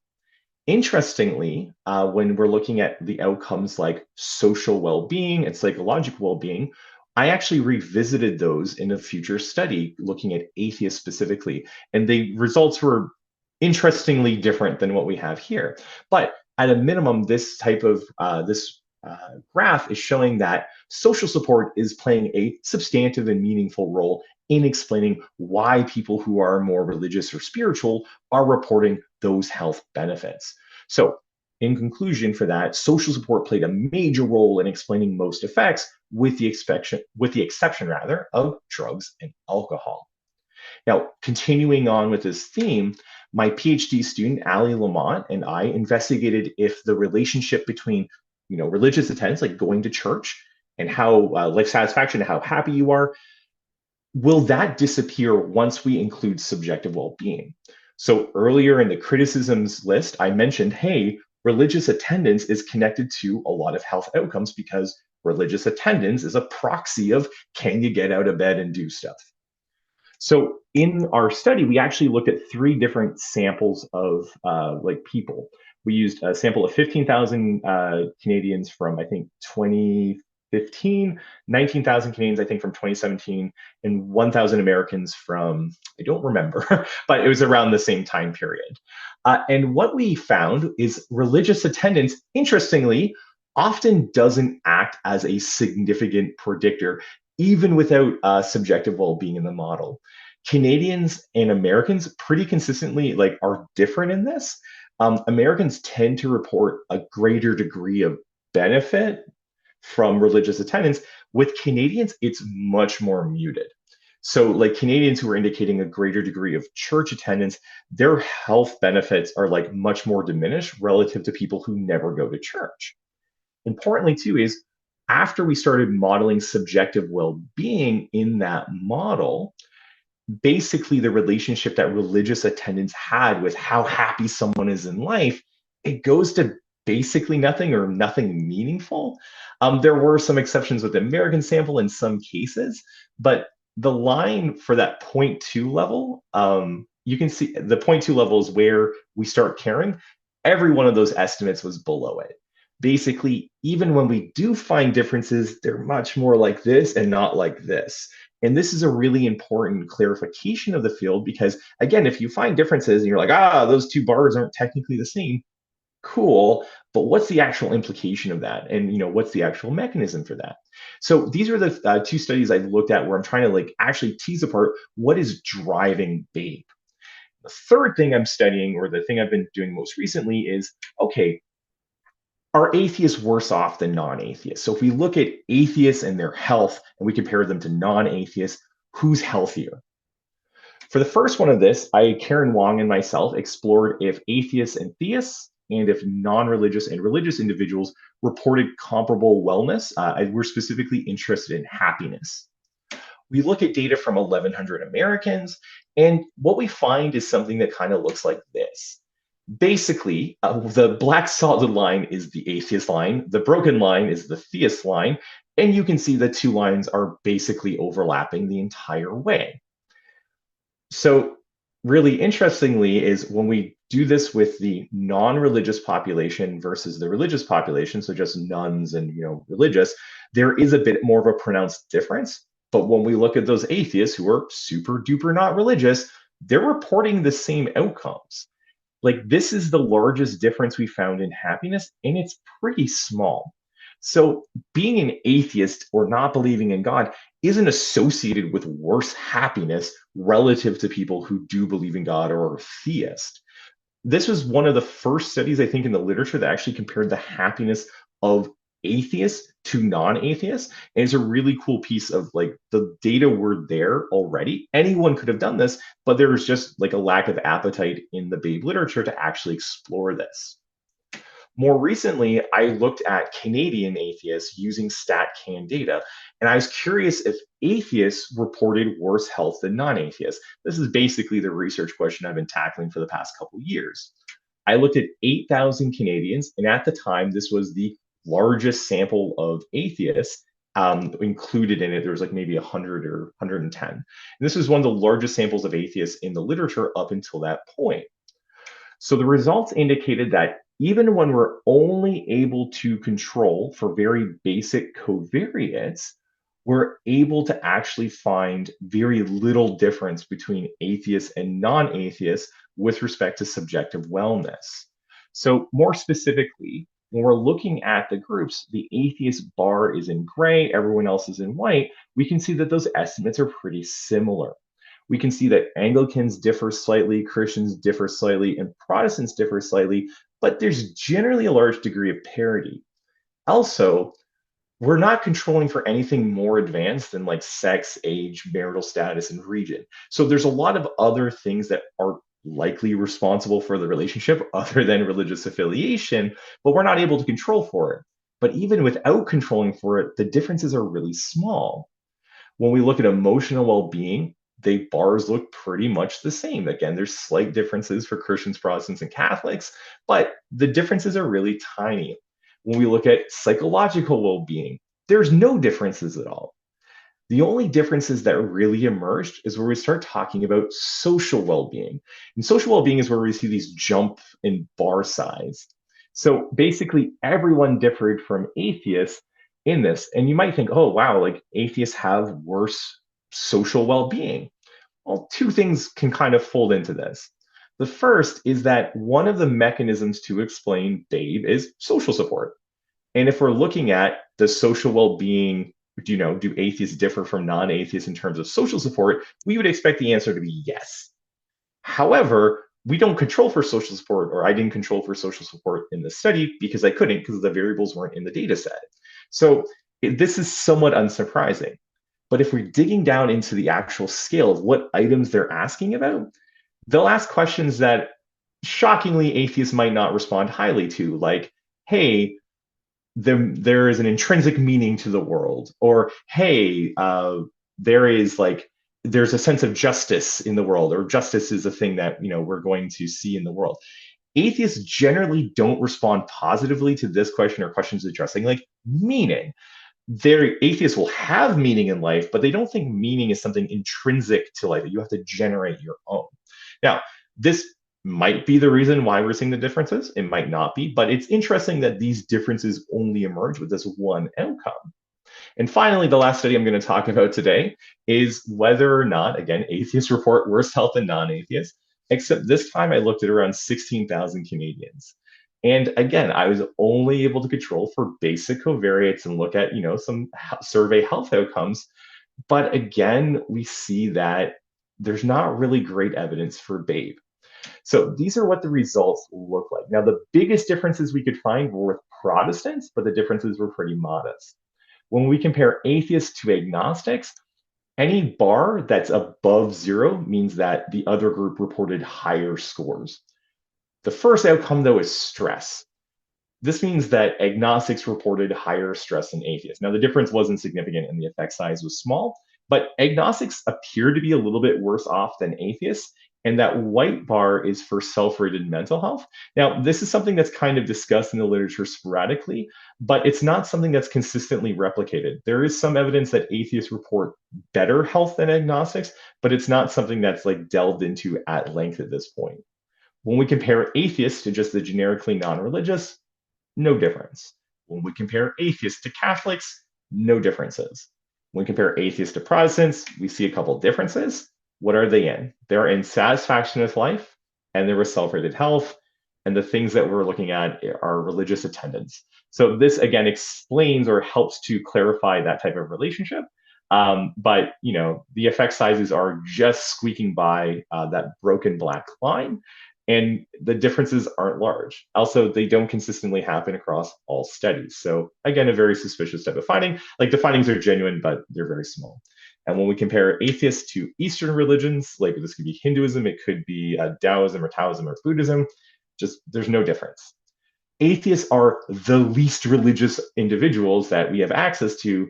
Interestingly, when we're looking at the outcomes like social well-being and psychological well-being, I actually revisited those in a future study looking at atheists specifically, and the results were interestingly different than what we have here. But at a minimum, this type of graph is showing that social support is playing a substantive and meaningful role in explaining why people who are more religious or spiritual are reporting those health benefits. So in conclusion for that, social support played a major role in explaining most effects, with the exception rather of drugs and alcohol. Now, continuing on with this theme, my PhD student, Ali Lamont, and I investigated if the relationship between, religious attendance, like going to church, and how life satisfaction, how happy you are, will that disappear once we include subjective well-being? So earlier in the criticisms list, I mentioned, hey, religious attendance is connected to a lot of health outcomes because religious attendance is a proxy of, can you get out of bed and do stuff? So in our study, we actually looked at 3 different samples of people. We used a sample of 15,000 Canadians from, I think, 2015, 19,000 Canadians, I think, from 2017, and 1,000 Americans from, I don't remember, but it was around the same time period. And what we found is religious attendance, interestingly, often doesn't act as a significant predictor, even without subjective well-being in the model. Canadians and Americans pretty consistently are different in this. Americans tend to report a greater degree of benefit from religious attendance. With Canadians, it's much more muted. So Canadians who are indicating a greater degree of church attendance, their health benefits are much more diminished relative to people who never go to church. Importantly too is, after we started modeling subjective well-being in that model, basically the relationship that religious attendance had with how happy someone is in life, it goes to basically nothing or nothing meaningful. There were some exceptions with the American sample in some cases, but the line for that 0.2 level, you can see the 0.2 level is where we start caring. Every one of those estimates was below it. Basically, even when we do find differences, they're much more like this and not like this. And this is a really important clarification of the field because, again, if you find differences and you're like, those 2 bars aren't technically the same, cool, but what's the actual implication of that? And what's the actual mechanism for that? So these are the 2 studies I looked at where I'm trying to actually tease apart what is driving BABE. The third thing I'm studying, or the thing I've been doing most recently, is, okay, are atheists worse off than non-atheists? So if we look at atheists and their health and we compare them to non-atheists, who's healthier? For the first one of this, Karen Wong and myself explored if atheists and theists, and if non-religious and religious individuals reported comparable wellness. We're specifically interested in happiness. We look at data from 1,100 Americans, and what we find is something that kind of looks like this. Basically, the black solid line is the atheist line, the broken line is the theist line, and you can see the 2 lines are basically overlapping the entire way. So really interestingly is when we do this with the non-religious population versus the religious population, so just nuns and religious, there is a bit more of a pronounced difference. But when we look at those atheists who are super duper not religious, they're reporting the same outcomes. This is the largest difference we found in happiness, and it's pretty small. So being an atheist or not believing in God isn't associated with worse happiness relative to people who do believe in God or are theist. This was one of the first studies, I think, in the literature that actually compared the happiness of atheists to non-atheists. And it's a really cool piece of the data were there already. Anyone could have done this, but there was just a lack of appetite in the BABE literature to actually explore this. More recently, I looked at Canadian atheists using StatCan data, and I was curious if atheists reported worse health than non-atheists. This is basically the research question I've been tackling for the past couple of years. I looked at 8,000 Canadians, and at the time, this was the largest sample of atheists included in it. There was maybe 100 or 110. And this was one of the largest samples of atheists in the literature up until that point. So the results indicated that even when we're only able to control for very basic covariates, we're able to actually find very little difference between atheists and non-atheists with respect to subjective wellness. So more specifically, when we're looking at the groups, the atheist bar is in gray, everyone else is in white, we can see that those estimates are pretty similar. We can see that Anglicans differ slightly, Christians differ slightly, and Protestants differ slightly, but there's generally a large degree of parity. Also, we're not controlling for anything more advanced than like sex, age, marital status, and region. So there's a lot of other things that are likely responsible for the relationship other than religious affiliation, but we're not able to control for it. But even without controlling for it, the differences are really small. When we look at emotional well-being, the bars look pretty much the same. Again, there's slight differences for Christians, Protestants, and Catholics, but the differences are really tiny. When we look at psychological well-being, there's no differences at all. The only differences that really emerged is where we start talking about social well-being. And social well-being is where we see these jump in bar size. So basically, everyone differed from atheists in this. And you might think, oh, wow, like atheists have worse social well-being. Well, two things can kind of fold into this. The first is that one of the mechanisms to explain BABE is social support. And if we're looking at the social well-being, do atheists differ from non-atheists in terms of social support? We would expect the answer to be yes. However, we don't control for social support, or I didn't control for social support in the study because I couldn't, because the variables weren't in the data set. So this is somewhat unsurprising. But if we're digging down into the actual scale of what items they're asking about, they'll ask questions that shockingly atheists might not respond highly to, like, hey, there is an intrinsic meaning to the world, or hey, there's a sense of justice in the world, or justice is a thing that we're going to see in the world. Atheists generally don't respond positively to this question or questions addressing like meaning. Their atheists will have meaning in life, but they don't think meaning is something intrinsic to life that you have to generate your own. Now, this might be the reason why we're seeing the differences. It might not be, but it's interesting that these differences only emerge with this one outcome. And finally, the last study I'm going to talk about today is whether or not, again, atheists report worse health than non-atheists, except this time I looked at around 16,000 Canadians. And again, I was only able to control for basic covariates and look at, some survey health outcomes. But again, we see that there's not really great evidence for BABE. So these are what the results look like. Now, the biggest differences we could find were with Protestants, but the differences were pretty modest. When we compare atheists to agnostics, any bar that's above 0 means that the other group reported higher scores. The first outcome, though, is stress. This means that agnostics reported higher stress than atheists. Now, the difference wasn't significant and the effect size was small, but agnostics appear to be a little bit worse off than atheists. And that white bar is for self-rated mental health. Now, this is something that's kind of discussed in the literature sporadically, but it's not something that's consistently replicated. There is some evidence that atheists report better health than agnostics, but it's not something that's like delved into at length at this point. When we compare atheists to just the generically non-religious, no difference. When we compare atheists to Catholics, no differences. When we compare atheists to Protestants, we see a couple differences. What are they in? They're in satisfaction with life, and they're with self-rated health, and the things that we're looking at are religious attendance. So this, again, explains or helps to clarify that type of relationship. But the effect sizes are just squeaking by that broken black line, and the differences aren't large. Also, they don't consistently happen across all studies. So again, a very suspicious type of finding. Like the findings are genuine, but they're very small. And when we compare atheists to Eastern religions, like this could be Hinduism, it could be Taoism or Taoism or Buddhism, just there's no difference. Atheists are the least religious individuals that we have access to,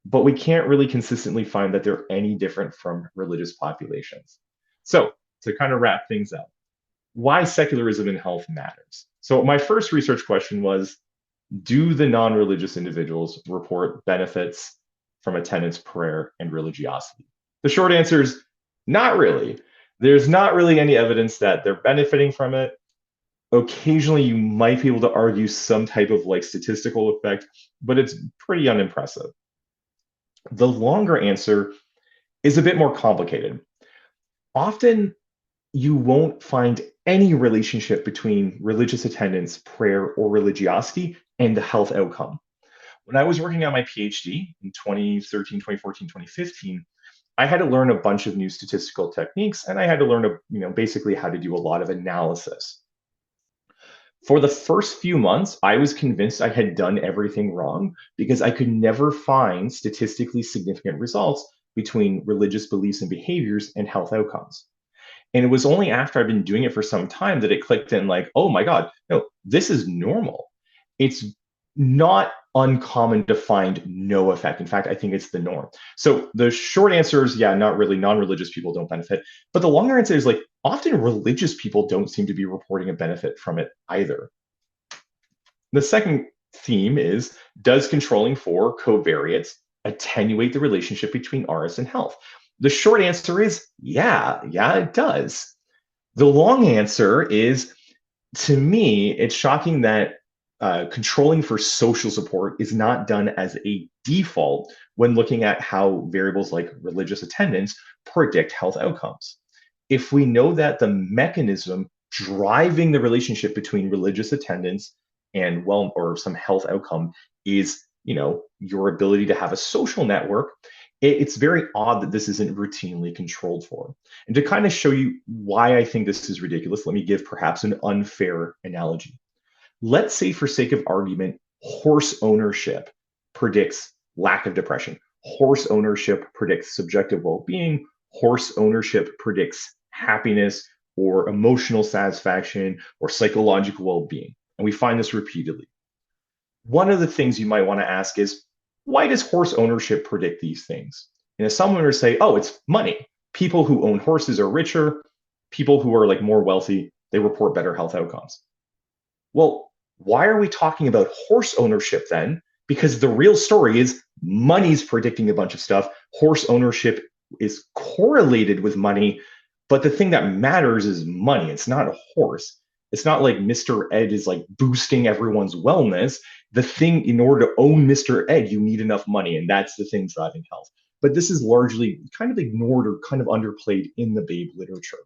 but we can't really consistently find that they're any different from religious populations. So to kind of wrap things up, why secularism in health matters. So my first research question was, do the non-religious individuals report benefits from attendance, prayer, and religiosity? The short answer is not really. There's not really any evidence that they're benefiting from it. Occasionally, you might be able to argue some type of like statistical effect, but it's pretty unimpressive. The longer answer is a bit more complicated. Often, you won't find any relationship between religious attendance, prayer, or religiosity and the health outcome. When I was working on my PhD in 2013, 2014, 2015, I had to learn a bunch of new statistical techniques, and I had to learn, basically how to do a lot of analysis. For the first few months, I was convinced I had done everything wrong because I could never find statistically significant results between religious beliefs and behaviors and health outcomes. And it was only after I've been doing it for some time that it clicked in like, oh my God, no, this is normal. It's not uncommon to find no effect. In fact, I think it's the norm. So the short answer is, yeah, not really. Non-religious people don't benefit. But the longer answer is like, often religious people don't seem to be reporting a benefit from it either. The second theme is, does controlling for covariates attenuate the relationship between RS and health? The short answer is, yeah, it does. The long answer is, to me, it's shocking that controlling for social support is not done as a default when looking at how variables like religious attendance predict health outcomes. If we know that the mechanism driving the relationship between religious attendance and or some health outcome is, your ability to have a social network, it's very odd that this isn't routinely controlled for. And to kind of show you why I think this is ridiculous, let me give perhaps an unfair analogy. Let's say, for sake of argument, horse ownership predicts lack of depression. Horse ownership predicts subjective well-being. Horse ownership predicts happiness or emotional satisfaction or psychological well-being. And we find this repeatedly. One of the things you might want to ask is, why does horse ownership predict these things? And if someone were to say, oh, it's money. People who own horses are richer. People who are like more wealthy, they report better health outcomes. Well, why are we talking about horse ownership then? Because the real story is money's predicting a bunch of stuff. Horse ownership is correlated with money, but the thing that matters is money. It's not a horse. It's not like Mr. Ed is like boosting everyone's wellness. The thing, in order to own Mr. Ed, you need enough money, and that's the thing driving health. But this is largely kind of ignored or kind of underplayed in the BABE literature.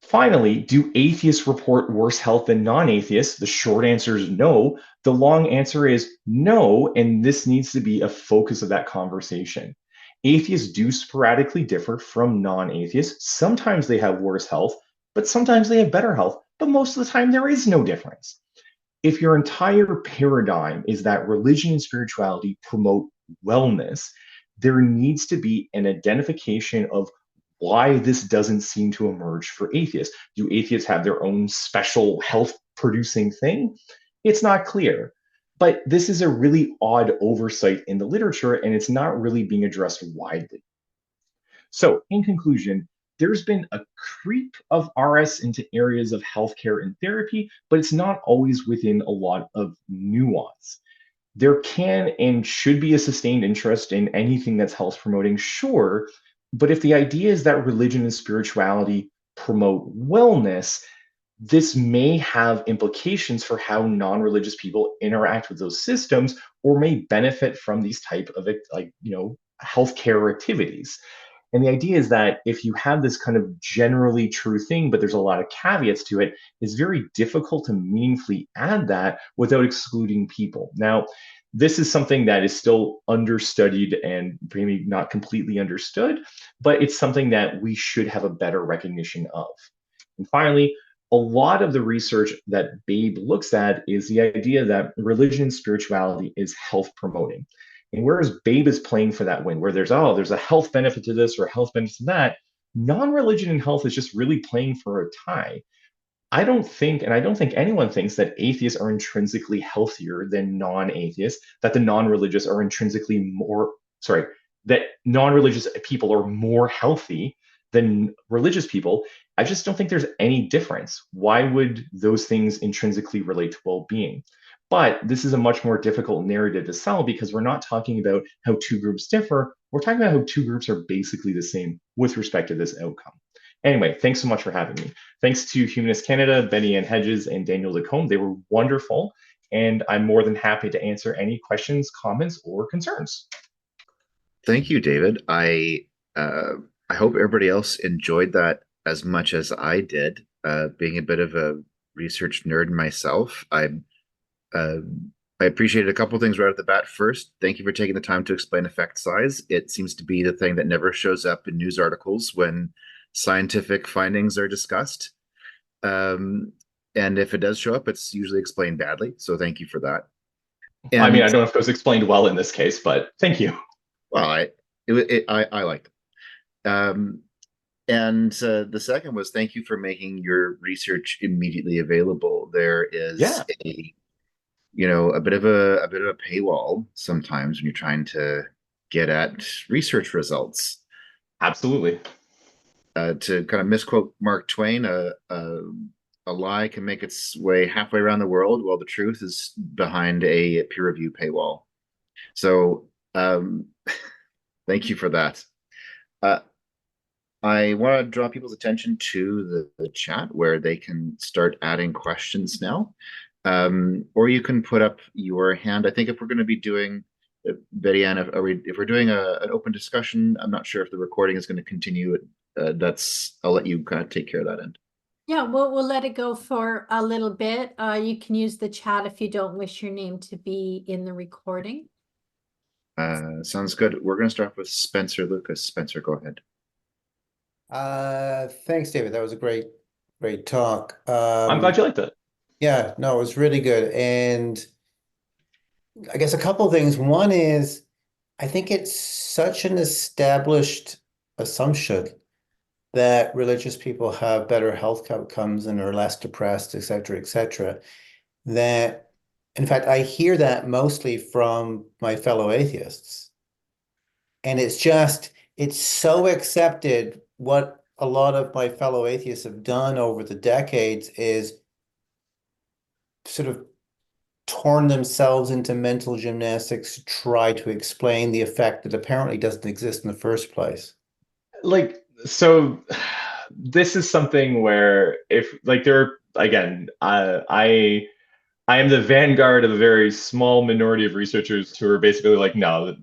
Finally, do atheists report worse health than non-atheists? The short answer is no. The long answer is no, and this needs to be a focus of that conversation. Atheists do sporadically differ from non-atheists. Sometimes they have worse health, but sometimes they have better health, but most of the time there is no difference. If your entire paradigm is that religion and spirituality promote wellness, there needs to be an identification of why this doesn't seem to emerge for atheists. Do atheists have their own special health producing thing? It's not clear. But this is a really odd oversight in the literature, and it's not really being addressed widely. So, in conclusion, there's been a creep of RS into areas of healthcare and therapy, but it's not always within a lot of nuance. There can and should be a sustained interest in anything that's health promoting, sure, but if the idea is that religion and spirituality promote wellness, this may have implications for how non-religious people interact with those systems or may benefit from these type of healthcare activities. And the idea is that if you have this kind of generally true thing, but there's a lot of caveats to it, it's very difficult to meaningfully add that without excluding people. Now, this is something that is still understudied and maybe not completely understood, but it's something that we should have a better recognition of. And finally, a lot of the research that BABE looks at is the idea that religion and spirituality is health promoting. And whereas BABE is playing for that win, where there's a health benefit to this or a health benefit to that, non-religion and health is just really playing for a tie. I don't think anyone thinks that atheists are intrinsically healthier than non-atheists, that the non-religious are intrinsically that non-religious people are more healthy than religious people. I just don't think there's any difference. Why would those things intrinsically relate to well-being? But this is a much more difficult narrative to sell because we're not talking about how two groups differ. We're talking about how two groups are basically the same with respect to this outcome. Anyway, thanks so much for having me. Thanks to Humanists Canada, Betty Ann Hedges, and Daniel Dacombe. They were wonderful, and I'm more than happy to answer any questions, comments, or concerns. Thank you, David. I hope everybody else enjoyed that as much as I did. Being a bit of a research nerd myself, I appreciated a couple of things right off the bat. First, thank you for taking the time to explain effect size. It seems to be the thing that never shows up in news articles when scientific findings are discussed. And if it does show up, it's usually explained badly. So thank you for that. I mean, And I don't know if it was explained well in this case, but thank you. well, I liked it. And the second was thank you for making your research immediately available. There is Yeah, a bit of a paywall sometimes when you're trying to get at research results. absolutely. To kind of misquote Mark Twain, a lie can make its way halfway around the world, while the truth is behind a peer review paywall. So, thank you for that. Uh, I want to draw people's attention to the chat where they can start adding questions now. Or you can put up your hand. I think if we're going to be doing, Betty Ann, if we're doing an open discussion, I'm not sure if the recording is going to continue. I'll let you kind of take care of that end. Yeah, we'll let it go for a little bit. You can use the chat if you don't wish your name to be in the recording. Sounds good. We're going to start with Spencer Lucas. Spencer, go ahead. Thanks, David. That was a great talk. I'm glad you liked it. Yeah, no, it was really good. And I guess a couple of things. One is, I think it's such an established assumption that religious people have better health outcomes and are less depressed, et cetera, that, in fact, I hear that mostly from my fellow atheists. And it's so accepted. What a lot of my fellow atheists have done over the decades is sort of torn themselves into mental gymnastics to try to explain the effect that apparently doesn't exist in the first place. So this is something where if like there again, I am the vanguard of a very small minority of researchers who are basically like, no.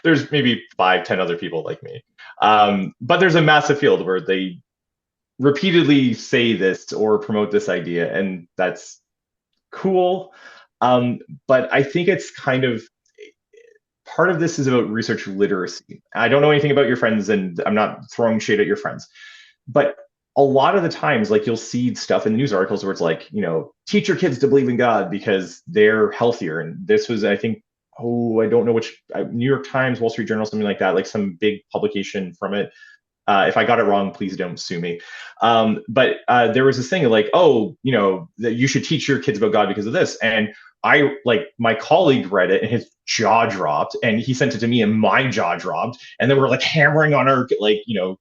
There's maybe 5, 10 other people like me. But there's a massive field where they repeatedly say this or promote this idea, and that's cool. But I think it's kind of part of this is about research literacy. I don't know anything about your friends, and I'm not throwing shade at your friends, but a lot of the times, like you'll see stuff in the news articles where it's like, teach your kids to believe in God because they're healthier. And this was, I think, I don't know which New York Times, Wall Street Journal, something like that, like some big publication from it. If I got it wrong, please don't sue me. But there was this thing like, that you should teach your kids about God because of this. And my colleague read it and his jaw dropped, and he sent it to me and my jaw dropped. And then we're like hammering on our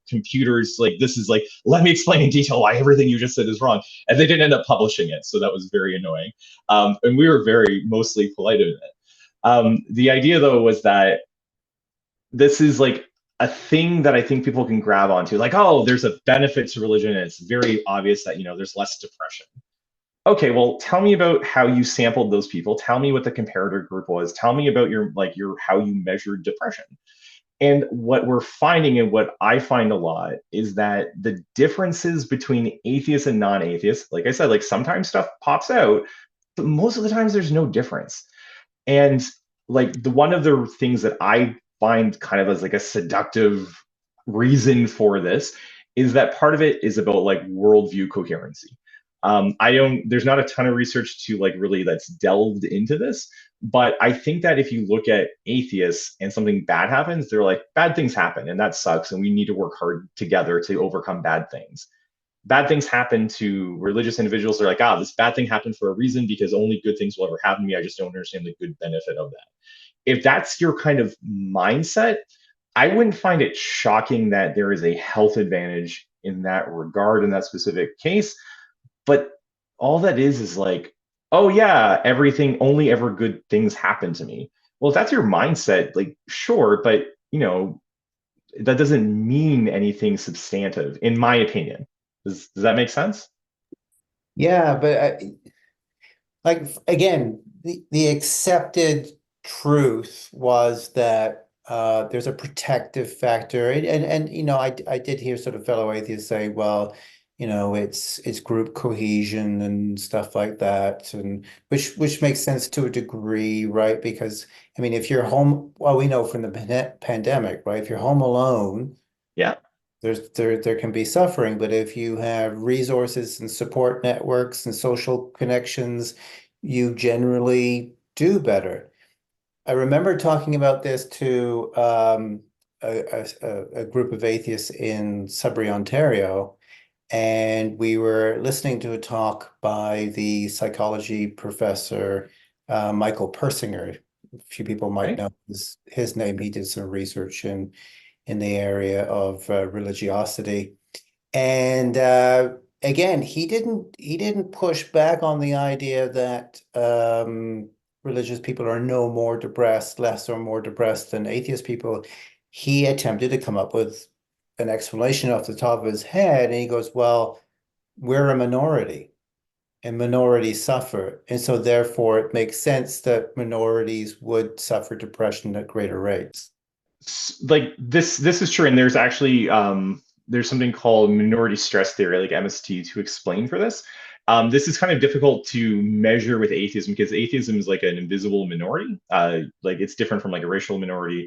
computers, like, this is like, let me explain in detail why everything you just said is wrong. And they didn't end up publishing it. So that was very annoying. And we were mostly polite in it. The idea though was that this is like a thing that I think people can grab onto, like, oh, there's a benefit to religion, and it's very obvious that there's less depression. Okay, well, tell me about how you sampled those people. Tell me what the comparator group was. Tell me about your how you measured depression. And what we're finding, and what I find a lot, is that the differences between atheists and non-atheists, like I said, like sometimes stuff pops out, but most of the times there's no difference. And like one of the things that I find kind of as like a seductive reason for this is that part of it is about like worldview coherency. There's not a ton of research to like really that's delved into this, but I think that if you look at atheists and something bad happens, they're like, bad things happen and that sucks, and we need to work hard together to overcome bad things. Bad things happen to religious individuals. They're like, this bad thing happened for a reason because only good things will ever happen to me. I just don't understand the good benefit of that. If that's your kind of mindset, I wouldn't find it shocking that there is a health advantage in that regard in that specific case. But all that is like, oh yeah, only ever good things happen to me. Well, if that's your mindset, like, sure, but that doesn't mean anything substantive, in my opinion. Does that make sense? Yeah, but again, the accepted truth was that there's a protective factor, and I did hear sort of fellow atheists say, well, it's group cohesion and stuff like that, and which makes sense to a degree, right? Because I mean, if you're home, well, we know from the pandemic, right? If you're home alone, Yeah, there can be suffering, but if you have resources and support networks and social connections, you generally do better. I remember talking about this to a group of atheists in Sudbury, Ontario, and we were listening to a talk by the psychology professor Michael Persinger. A few people might Right. know his name. He did some research in the area of religiosity. And again, he didn't push back on the idea that religious people are no more depressed, less or more depressed than atheist people. He attempted to come up with an explanation off the top of his head, and he goes, "Well, we're a minority, and minorities suffer, and so therefore it makes sense that minorities would suffer depression at greater rates." Like this is true, and there's actually there's something called minority stress theory, like MST, to explain for this. This is kind of difficult to measure with atheism because atheism is like an invisible minority. Like it's different from like a racial minority,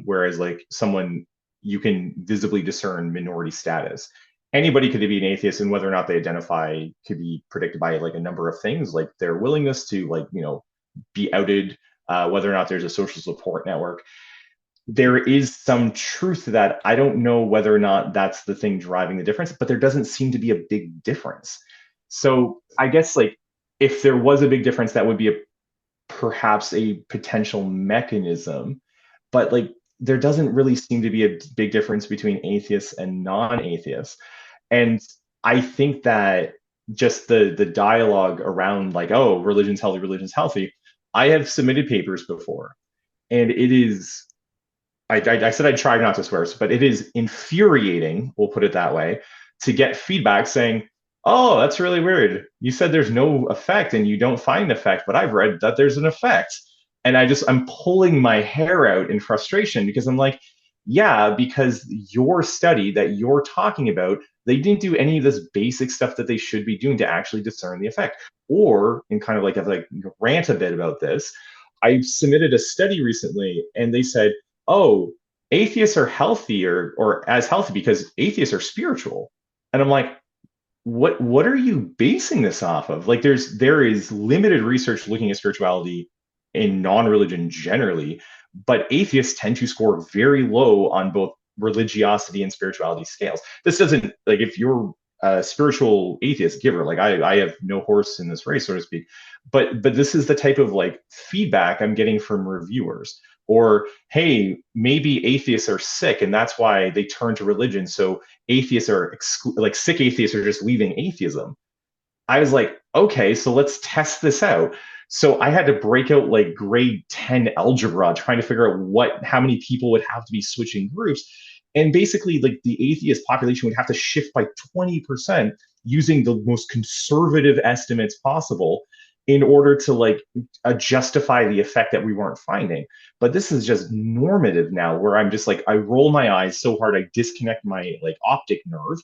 whereas like someone you can visibly discern minority status. Anybody could be an atheist, and whether or not they identify could be predicted by like a number of things, like their willingness to like be outed, whether or not there's a social support network. There is some truth to that. I don't know whether or not that's the thing driving the difference, but there doesn't seem to be a big difference. So I guess like if there was a big difference, that would be perhaps a potential mechanism, but like there doesn't really seem to be a big difference between atheists and non-atheists. And I think that just the dialogue around like, oh, religion's healthy. I have submitted papers before, and it is I said I'd try not to swear, but it is infuriating, we'll put it that way, to get feedback saying, oh, that's really weird. You said there's no effect and you don't find effect, but I've read that there's an effect. And I'm pulling my hair out in frustration because I'm like, yeah, because your study that you're talking about, they didn't do any of this basic stuff that they should be doing to actually discern the effect. Or, in kind of like rant a bit about this, I submitted a study recently and they said, oh, atheists are healthier or as healthy because atheists are spiritual. And I'm like, what are you basing this off of? Like there is limited research looking at spirituality in non-religion generally, but atheists tend to score very low on both religiosity and spirituality scales. This doesn't, like, if you're a spiritual atheist giver, like I have no horse in this race, so to speak, but this is the type of like feedback I'm getting from reviewers. Or, hey, maybe atheists are sick and that's why they turn to religion, so atheists are like sick atheists are just leaving atheism. I was like, okay, so let's test this out. So I had to break out like grade 10 algebra trying to figure out how many people would have to be switching groups. And basically, like the atheist population would have to shift by 20% using the most conservative estimates possible in order to like justify the effect that we weren't finding. But this is just normative now, where I'm just like, I roll my eyes so hard I disconnect my like optic nerve,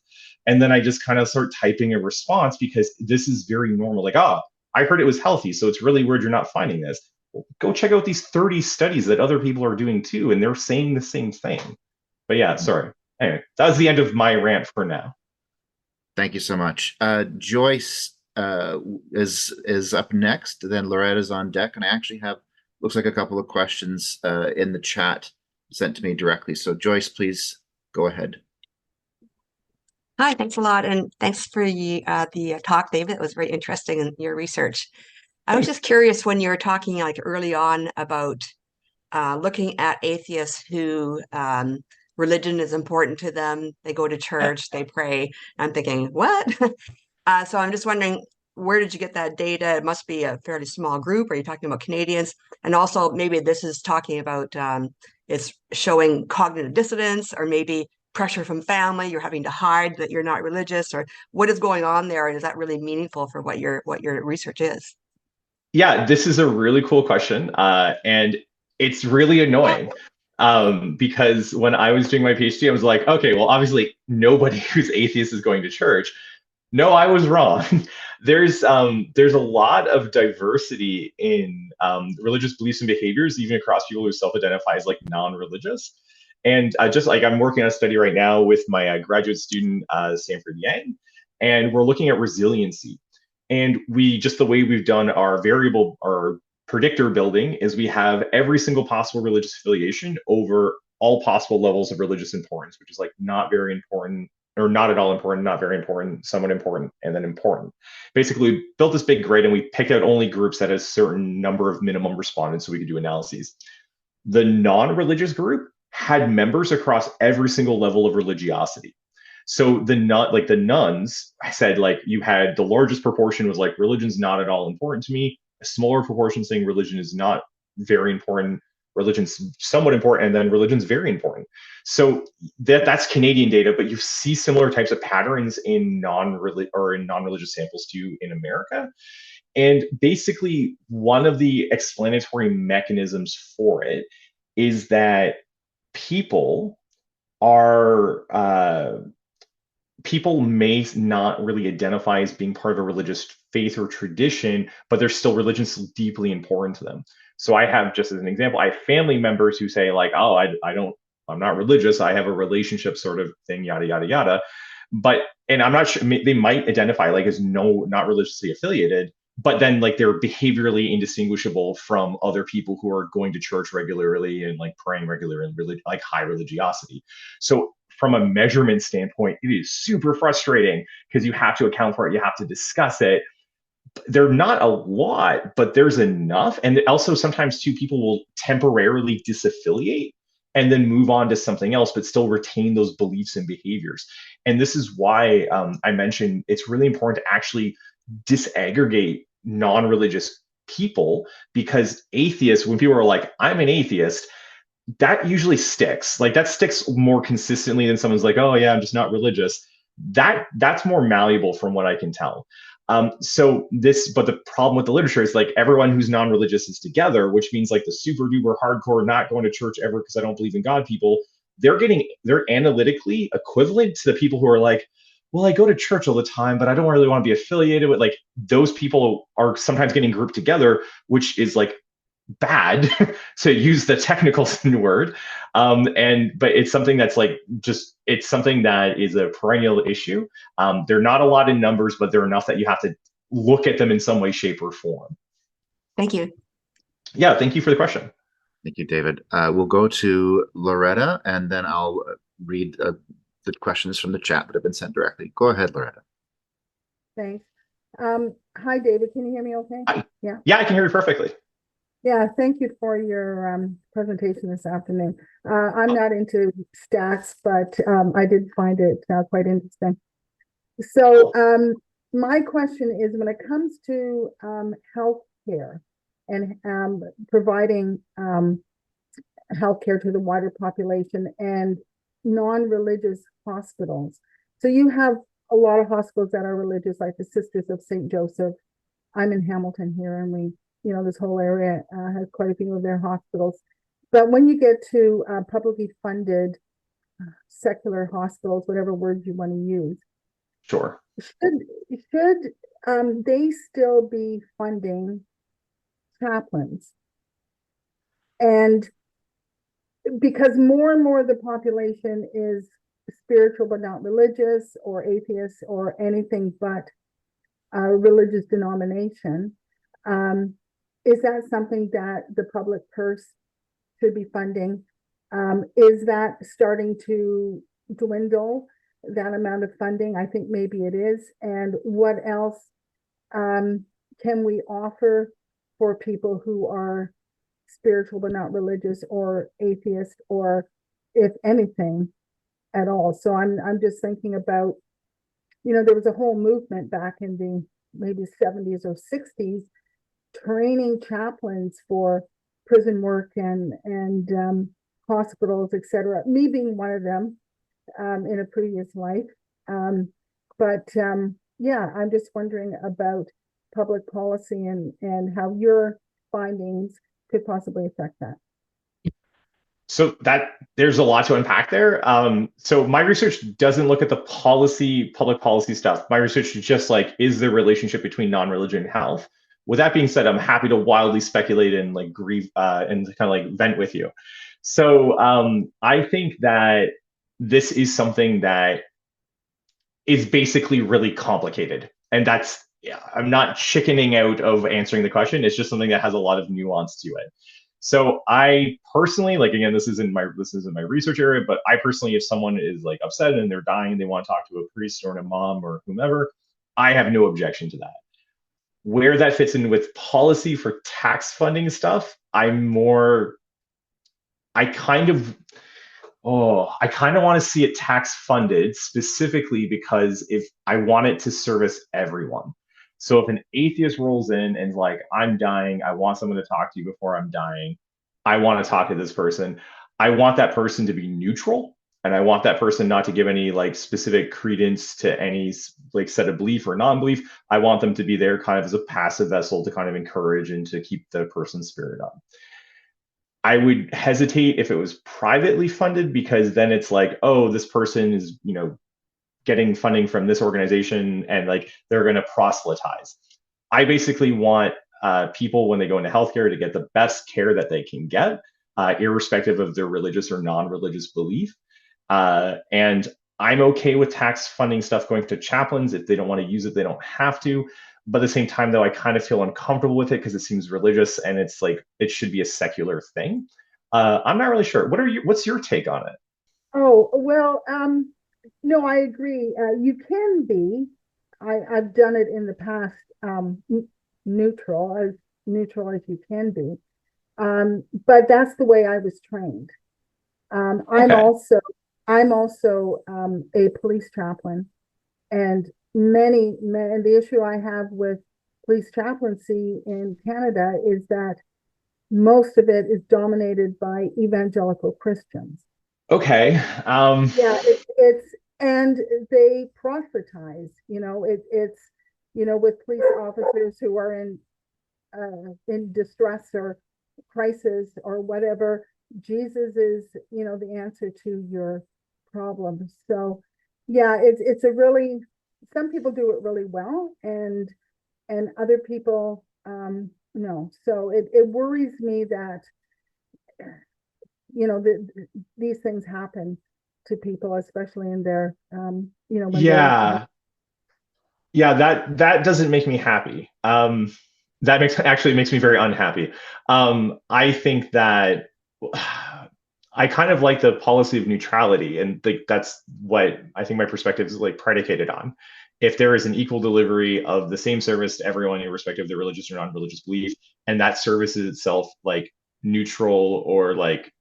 and then I just kind of start typing a response because this is very normal. Like, I heard it was healthy, so it's really weird you're not finding this. Well, go check out these 30 studies that other people are doing too, and they're saying the same thing. But yeah, sorry. Anyway, that was the end of my rant for now. Thank you so much. Joyce is up next, then Loretta's on deck, and I actually have, looks like a couple of questions in the chat sent to me directly. So Joyce, please go ahead. Hi, thanks a lot, and thanks for the talk, David. It was very interesting in your research. I was just curious when you were talking like early on about looking at atheists who religion is important to them. They go to church, they pray. I'm thinking, what? So I'm just wondering, where did you get that data? It must be a fairly small group. Are you talking about Canadians? And also maybe this is talking about it's showing cognitive dissonance, or maybe pressure from family, you're having to hide that you're not religious, or what is going on there? And is that really meaningful for what your research is? Yeah, this is a really cool question. And it's really annoying. Because when I was doing my PhD, I was like, okay, well, obviously nobody who's atheist is going to church. No, I was wrong. There's a lot of diversity in religious beliefs and behaviors, even across people who self-identify as like non-religious. And just like I'm working on a study right now with my graduate student, Sanford Yang, and we're looking at resiliency. And the way we've done our predictor building is we have every single possible religious affiliation over all possible levels of religious importance, which is like not very important, or not at all important, not very important, somewhat important, and then important. Basically, we built this big grid and we picked out only groups that had a certain number of minimum respondents so we could do analyses. The non-religious group had members across every single level of religiosity. So the nuns, I said, like, you had the largest proportion was like, religion's not at all important to me. A smaller proportion saying religion is not very important, religion's somewhat important, and then religion's very important. So that's Canadian data, but you see similar types of patterns in non-religious samples too in America. And basically, one of the explanatory mechanisms for it is that people may not really identify as being part of a religious faith or tradition, but they're still religions deeply important to them. So I have, just as an example, I have family members who say like, oh, I'm not religious. I have a relationship sort of thing, yada, yada, yada. And I'm not sure, they might identify like as not religiously affiliated, but then like they're behaviorally indistinguishable from other people who are going to church regularly and like praying regularly and like high religiosity. So from a measurement standpoint, it is super frustrating because you have to account for it, you have to discuss it. They're not a lot, but there's enough. And also sometimes too, people will temporarily disaffiliate and then move on to something else, but still retain those beliefs and behaviors. And this is why I mentioned it's really important to actually disaggregate non-religious people, because atheists, when people are like, I'm an atheist, that usually sticks. Like that sticks more consistently than someone's like, oh yeah, I'm just not religious. That's more malleable from what I can tell. But the problem with the literature is like everyone who's non-religious is together, which means like the super duper hardcore, not going to church ever because I don't believe in God people, they're analytically equivalent to the people who are like, well, I go to church all the time, but I don't really want to be affiliated with, like, those people are sometimes getting grouped together, which is like bad to use the technical word. But it's something that's like, it's something that is a perennial issue. They're not a lot in numbers, but they're enough that you have to look at them in some way, shape, or form. Thank you. Yeah, thank you for the question. Thank you, David. We'll go to Loretta, and then I'll read the questions from the chat that have been sent directly. Go ahead, Loretta. Thanks. Hi, David. Can you hear me okay? Hi. Yeah. Yeah, I can hear you perfectly. Yeah, thank you for your presentation this afternoon. I'm not into stats, but I did find it quite interesting. So my question is, when it comes to healthcare and providing healthcare to the wider population and non-religious hospitals. So you have a lot of hospitals that are religious, like the Sisters of St. Joseph. I'm in Hamilton here, and this whole area has quite a few of their hospitals. But when you get to publicly funded secular hospitals, whatever words you want to use, Sure. Should they still be funding chaplains? And because more and more of the population is spiritual but not religious, or atheist, or anything but a religious denomination, is that something that the public purse should be funding? Is that starting to dwindle, that amount of funding? I think maybe it is. And what else can we offer for people who are spiritual but not religious, or atheist, or if anything at all? So I'm just thinking about, there was a whole movement back in the maybe 70s or 60s, training chaplains for prison work and hospitals, etc. Me being one of them in a previous life. Yeah, I'm just wondering about public policy and how your findings could possibly affect that. So there's a lot to unpack there. So my research doesn't look at the public policy stuff. My research is just like, is there a relationship between non-religion and health? With that being said, I'm happy to wildly speculate and like grieve and kind of like vent with you. So I think that this is something that is basically really complicated. And that's, yeah, I'm not chickening out of answering the question. It's just something that has a lot of nuance to it. So I personally, like, again, this isn't my research area, but I personally, if someone is like upset and they're dying, they want to talk to a priest or an imam or whomever, I have no objection to that. Where that fits in with policy for tax funding stuff, I kind of want to see it tax funded, specifically because if I want it to service everyone. So if an atheist rolls in and is like, I'm dying, I want someone to talk to you before I'm dying, I want to talk to this person, I want that person to be neutral, and I want that person not to give any like specific credence to any like set of belief or non-belief. I want them to be there kind of as a passive vessel to kind of encourage and to keep the person's spirit up. I would hesitate if it was privately funded, because then it's like, oh, this person is, getting funding from this organization and like they're going to proselytize. I basically want people, when they go into healthcare, to get the best care that they can get, irrespective of their religious or non-religious belief. And I'm okay with tax funding stuff going to chaplains. If they don't want to use it, they don't have to. But at the same time, though, I kind of feel uncomfortable with it because it seems religious and it's like it should be a secular thing. I'm not really sure. What's your take on it? Oh, well, no, I agree. You can be. I've done it in the past, neutral as you can be. But that's the way I was trained. I'm Okay. also a police chaplain, and the issue I have with police chaplaincy in Canada is that most of it is dominated by evangelical Christians. Okay. Yeah, it's and they proselytize. It's with police officers who are in distress or crisis or whatever. Jesus is, the answer to your problem. So, yeah, it's a really, some people do it really well, and other people no. So it worries me that these things happen to people, especially in their when they're Yeah. Yeah, that doesn't make me happy. That actually makes me very unhappy. I think that I kind of like the policy of neutrality, and that's what I think my perspective is like predicated on. If there is an equal delivery of the same service to everyone, irrespective of their religious or non-religious belief, and that service is itself like neutral or like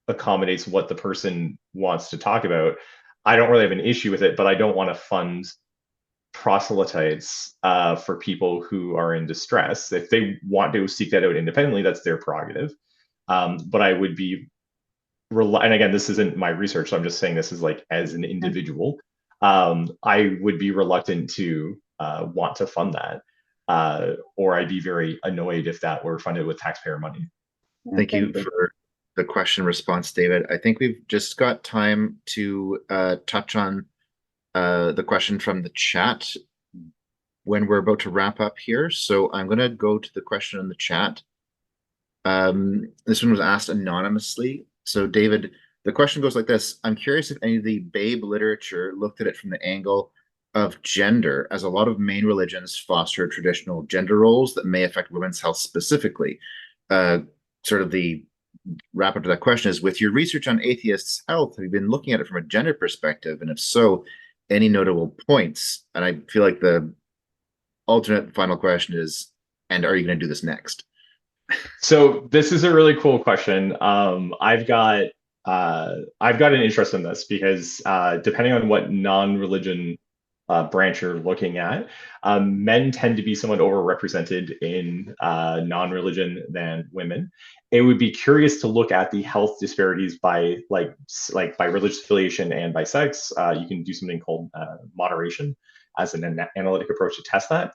accommodates what the person wants to talk about, I don't really have an issue with it. But I don't want to fund proselytes for people who are in distress. If they want to seek that out independently, that's their prerogative. But I would be, and again, this isn't my research, so I'm just saying this is like as an individual, I would be reluctant to want to fund that, or I'd be very annoyed if that were funded with taxpayer money. Thank you for the question response, David. I think we've just got time to touch on the question from the chat when we're about to wrap up here. So I'm going to go to the question in the chat. This one was asked anonymously. So David, the question goes like this. I'm curious if any of the Babe literature looked at it from the angle of gender, as a lot of main religions foster traditional gender roles that may affect women's health specifically. Sort of the wrap up to that question is, with your research on atheists' health, have you been looking at it from a gender perspective? And if so, any notable points? And I feel like the alternate final question is, and are you going to do this next? So this is a really cool question. I've got an interest in this because depending on what non-religion branch you're looking at, men tend to be somewhat overrepresented in non-religion than women. It would be curious to look at the health disparities by by religious affiliation and by sex. You can do something called moderation as an analytic approach to test that.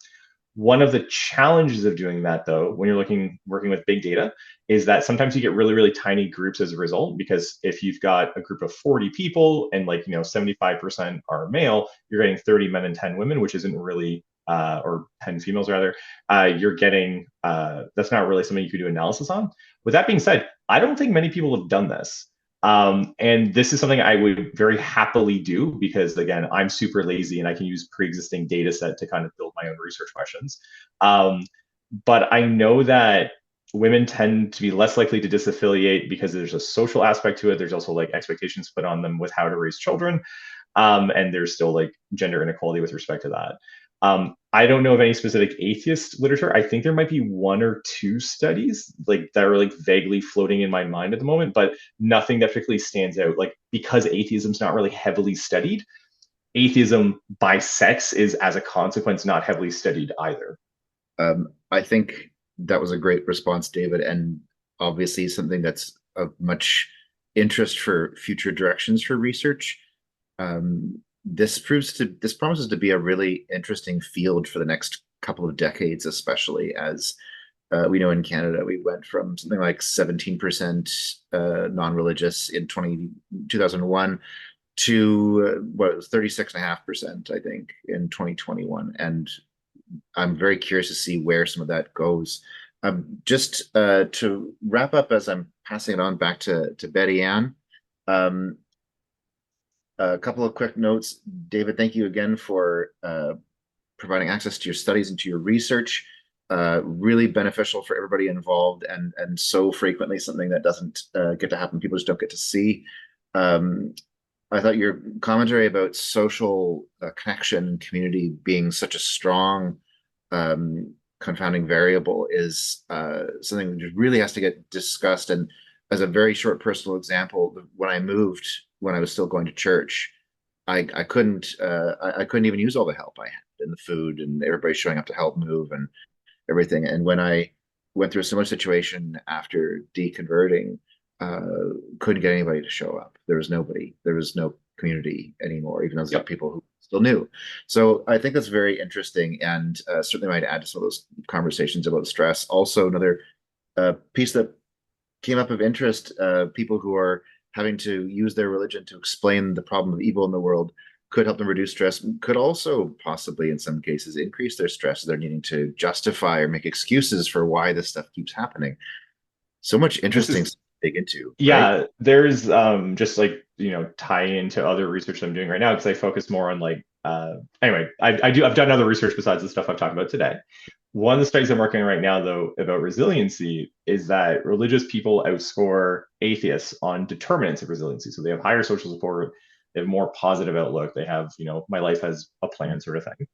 One of the challenges of doing that, though, when you're working with big data, is that sometimes you get really, really tiny groups as a result. Because if you've got a group of 40 people and 75% are male, you're getting 30 men and 10 women, which isn't really or 10 females rather, you're getting, that's not really something you could do analysis on. With that being said, I don't think many people have done this. And this is something I would very happily do because, again, I'm super lazy and I can use pre-existing data set to kind of build my own research questions. But I know that women tend to be less likely to disaffiliate because there's a social aspect to it. There's also like expectations put on them with how to raise children. And there's still like gender inequality with respect to that. I don't know of any specific atheist literature. I think there might be one or two studies like that are like vaguely floating in my mind at the moment, but nothing that particularly stands out. Like because atheism's not really heavily studied, atheism by sex is as a consequence not heavily studied either. I think that was a great response, David, and obviously something that's of much interest for future directions for research. This promises to be a really interesting field for the next couple of decades, especially as we know in Canada, we went from something like 17% non-religious in 2001 to what was 36.5%, I think, in 2021. And I'm very curious to see where some of that goes. Just to wrap up, as I'm passing it on back to Betty Ann, a couple of quick notes. David, thank you again for providing access to your studies and to your research. Really beneficial for everybody involved, and so frequently something that doesn't get to happen. People just don't get to see. I thought your commentary about social connection and community being such a strong confounding variable is something that really has to get discussed. And as a very short personal example, when I moved, when I was still going to church, I couldn't even use all the help I had and the food and everybody showing up to help move and everything. And when I went through a similar situation after deconverting, couldn't get anybody to show up. There was nobody. There was no community anymore, even though there were people who still knew. So I think that's very interesting, and certainly might add to some of those conversations about stress. Also, another piece that came up of interest, people who are having to use their religion to explain the problem of evil in the world could help them reduce stress, could also possibly in some cases increase their stress. They're needing to justify or make excuses for why this stuff keeps happening. So much interesting stuff to dig into. Yeah, right? there's just like, tie into other research I'm doing right now because I focus more on like, anyway, I've done other research besides the stuff I've talked about today. One of the studies I'm working on right now, though, about resiliency is that religious people outscore atheists on determinants of resiliency. So they have higher social support, they have more positive outlook, they have, my life has a plan sort of thing.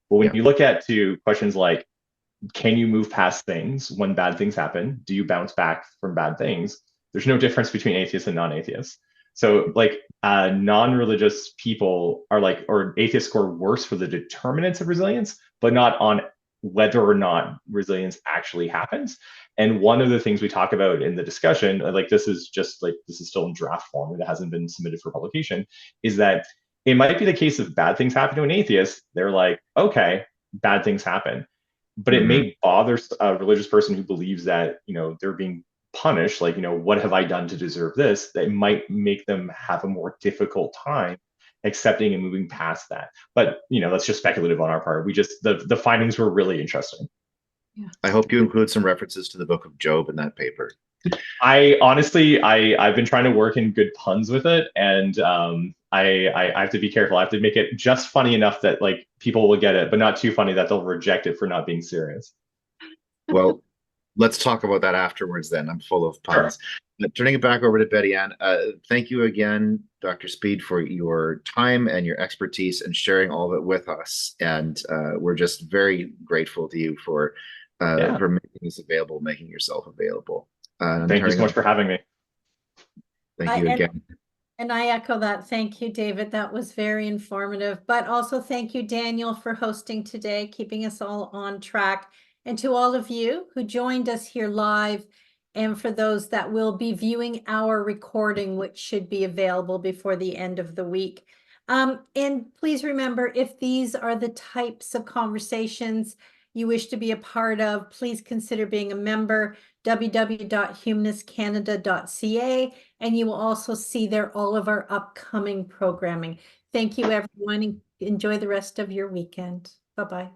But when you look at to questions like, can you move past things when bad things happen? Do you bounce back from bad things? There's no difference between atheists and non-atheists. So like non-religious people are like, or atheists score worse for the determinants of resilience, but not on whether or not resilience actually happens. And one of the things we talk about in the discussion, like this is still in draft form, it hasn't been submitted for publication, is that it might be the case if bad things happen to an atheist, they're like, okay, bad things happen. But it may bother a religious person who believes that, they're being punished, like, what have I done to deserve this? That might make them have a more difficult time accepting and moving past that. But, that's just speculative on our part. We just, the findings were really interesting. Yeah. I hope you include some references to the book of Job in that paper. I honestly, I've been trying to work in good puns with it, and I have to be careful. I have to make it just funny enough that like people will get it, but not too funny that they'll reject it for not being serious. Well, let's talk about that afterwards then. I'm full of puns. Sure. Turning it back over to Betty Ann, thank you again, Dr. Speed, for your time and your expertise and sharing all of it with us. And we're just very grateful to you for making this available, making yourself available. Thank you so much for having me. Thank you again. And I echo that. Thank you, David. That was very informative. But also thank you, Daniel, for hosting today, keeping us all on track. And to all of you who joined us here live, and for those that will be viewing our recording, which should be available before the end of the week. And please remember, if these are the types of conversations you wish to be a part of, please consider being a member, www.humanistcanada.ca, and you will also see there all of our upcoming programming. Thank you, everyone, and enjoy the rest of your weekend. Bye-bye.